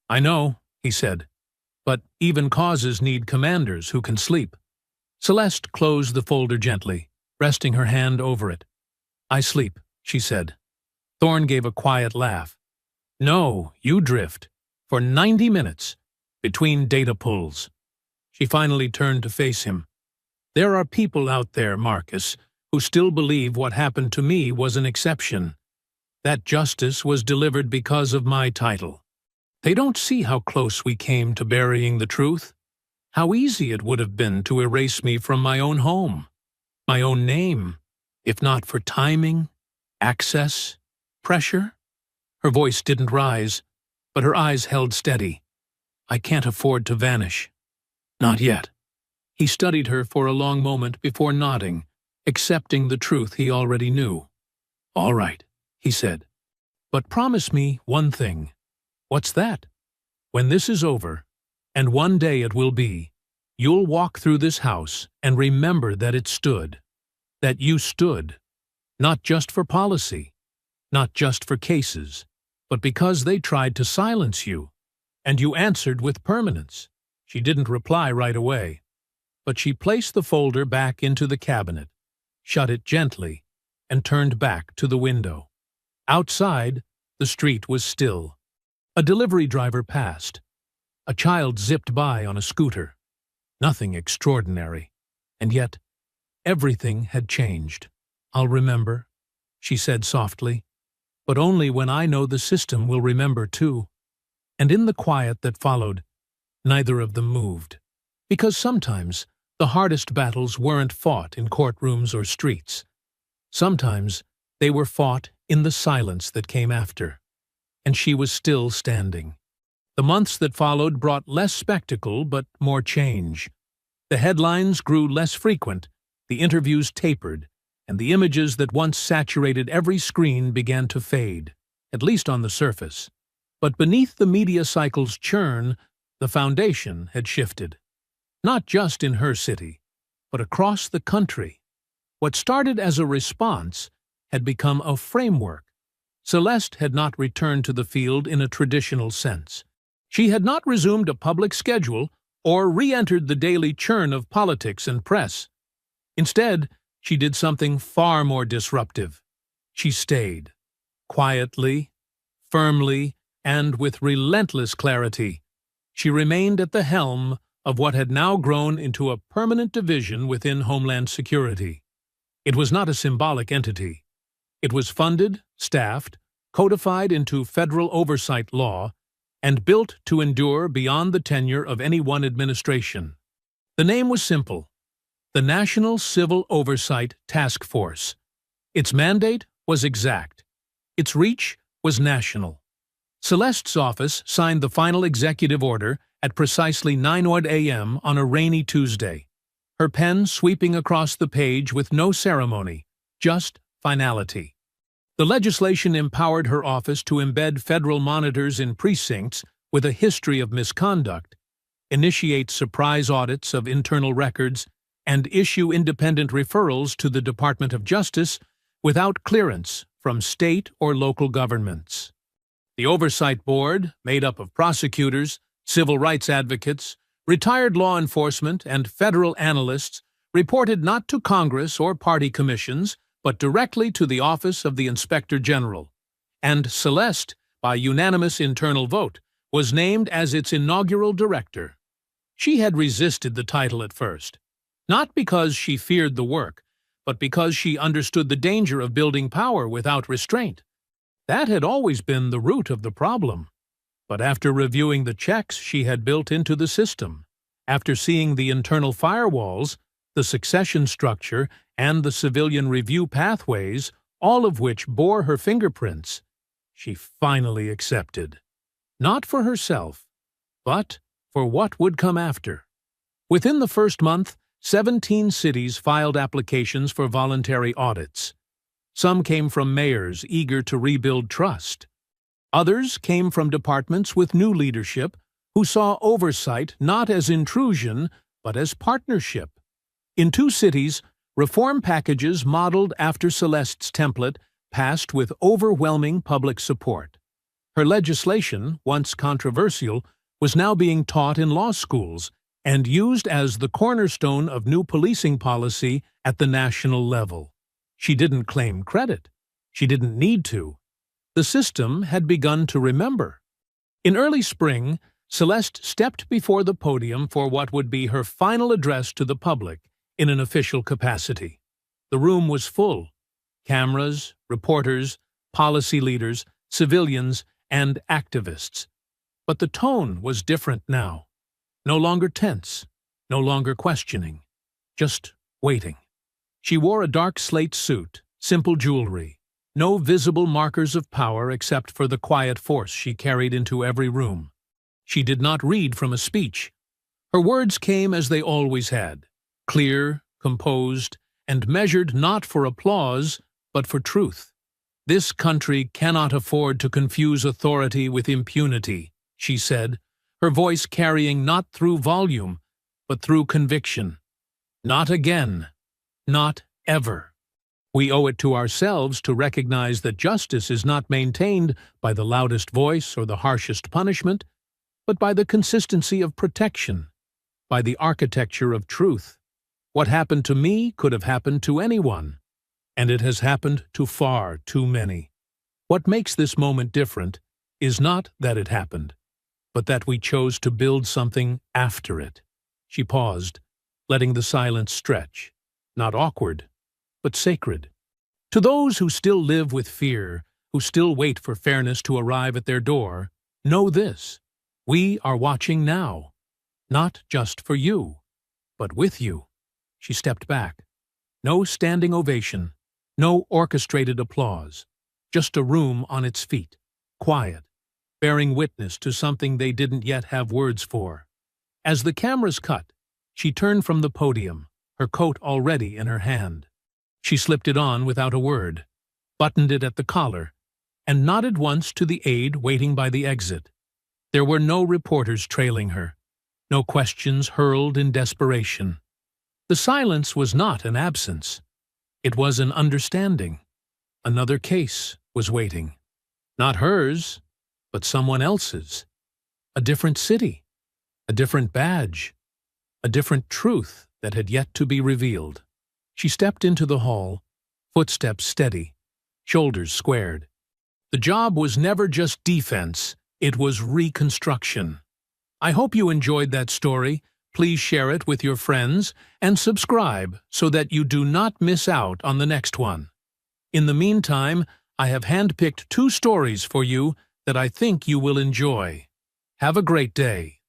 "I know," he said, "but even causes need commanders who can sleep." Celeste closed the folder gently, resting her hand over it. "I sleep," she said. Thorne gave a quiet laugh. "No, you drift. For 90 minutes. Between data pulls." She finally turned to face him. "There are people out there, Marcus, who still believe what happened to me was an exception. That justice was delivered because of my title. They don't see how close we came to burying the truth, how easy it would have been to erase me from my own home, my own name, if not for timing, access, pressure." Her voice didn't rise, but her eyes held steady. "I can't afford to vanish. Not yet." He studied her for a long moment before nodding, accepting the truth he already knew. "All right," he said. "But promise me one thing." "What's that?" "When this is over, and one day it will be, you'll walk through this house and remember that it stood. that you stood, not just for policy, not just for cases, but because they tried to silence you, and you answered with permanence. She didn't reply right away, but she placed the folder back into the cabinet, shut it gently, and turned back to the window. Outside, the street was still. A delivery driver passed. A child zipped by on a scooter. Nothing extraordinary, and yet everything had changed. "I'll remember," she said softly, "but only when I know the system will remember too." And in the quiet that followed, neither of them moved, because sometimes the hardest battles weren't fought in courtrooms or streets. Sometimes they were fought in the silence that came after, and she was still standing. The months that followed brought less spectacle but more change. The headlines grew less frequent, the interviews tapered, and the images that once saturated every screen began to fade, at least on the surface. But beneath the media cycle's churn, the foundation had shifted. Not just in her city, but across the country. What started as a response had become a framework. Celeste had not returned to the field in a traditional sense. She had not resumed a public schedule or re-entered the daily churn of politics and press. Instead, she did something far more disruptive. She stayed. Quietly, firmly, and with relentless clarity, she remained at the helm of what had now grown into a permanent division within Homeland Security. It was not a symbolic entity. It was funded, staffed, codified into federal oversight law, and built to endure beyond the tenure of any one administration. The name was simple: the National Civil Oversight Task Force. Its mandate was exact. Its reach was national. Celeste's office signed the final executive order at precisely 9:00 a.m. on a rainy Tuesday, her pen sweeping across the page with no ceremony, just finality. The legislation empowered her office to embed federal monitors in precincts with a history of misconduct, initiate surprise audits of internal records, and issue independent referrals to the Department of Justice without clearance from state or local governments. The Oversight Board, made up of prosecutors, civil rights advocates, retired law enforcement, and federal analysts, reported not to Congress or party commissions, but directly to the Office of the Inspector General, and Celeste, by unanimous internal vote, was named as its inaugural director. She had resisted the title at first, not because she feared the work, but because she understood the danger of building power without restraint. That had always been the root of the problem. But after reviewing the checks she had built into the system, after seeing the internal firewalls, the succession structure, and the civilian review pathways, all of which bore her fingerprints, she finally accepted. Not for herself, but for what would come after. Within the first month, 17 cities filed applications for voluntary audits. Some came from mayors eager to rebuild trust. Others came from departments with new leadership who saw oversight not as intrusion, but as partnership. In 2 cities, reform packages modeled after Celeste's template passed with overwhelming public support. Her legislation, once controversial, was now being taught in law schools and used as the cornerstone of new policing policy at the national level. She didn't claim credit. She didn't need to. The system had begun to remember. In early spring, Celeste stepped before the podium for what would be her final address to the public in an official capacity. The room was full. Cameras, reporters, policy leaders, civilians, and activists. But the tone was different now. No longer tense, no longer questioning, just waiting. She wore a dark slate suit, simple jewelry, no visible markers of power except for the quiet force she carried into every room. She did not read from a speech. Her words came as they always had, clear, composed, and measured not for applause, but for truth. "This country cannot afford to confuse authority with impunity," she said, her voice carrying not through volume, but through conviction. "Not again. Not ever." We owe it to ourselves to recognize that justice is not maintained by the loudest voice or the harshest punishment, but by the consistency of protection, by the architecture of truth. What happened to me could have happened to anyone, and it has happened to far too many. What makes this moment different is not that it happened, but that we chose to build something after it. She paused, letting the silence stretch, not awkward, but sacred. To those who still live with fear, who still wait for fairness to arrive at their door, know this: we are watching now, not just for you, but with you. She stepped back. No standing ovation, no orchestrated applause, just a room on its feet, quiet, bearing witness to something they didn't yet have words for. As the cameras cut, she turned from the podium, her coat already in her hand. She slipped it on without a word, buttoned it at the collar, and nodded once to the aide waiting by the exit. There were no reporters trailing her, no questions hurled in desperation. The silence was not an absence. It was an understanding. Another case was waiting. Not hers, but someone else's. A different city, a different badge, a different truth that had yet to be revealed. She stepped into the hall, footsteps steady, shoulders squared. The job was never just defense, it was reconstruction. I hope you enjoyed that story. Please share it with your friends and subscribe so that you do not miss out on the next one. In the meantime, I have handpicked 2 stories for you that I think you will enjoy. Have a great day.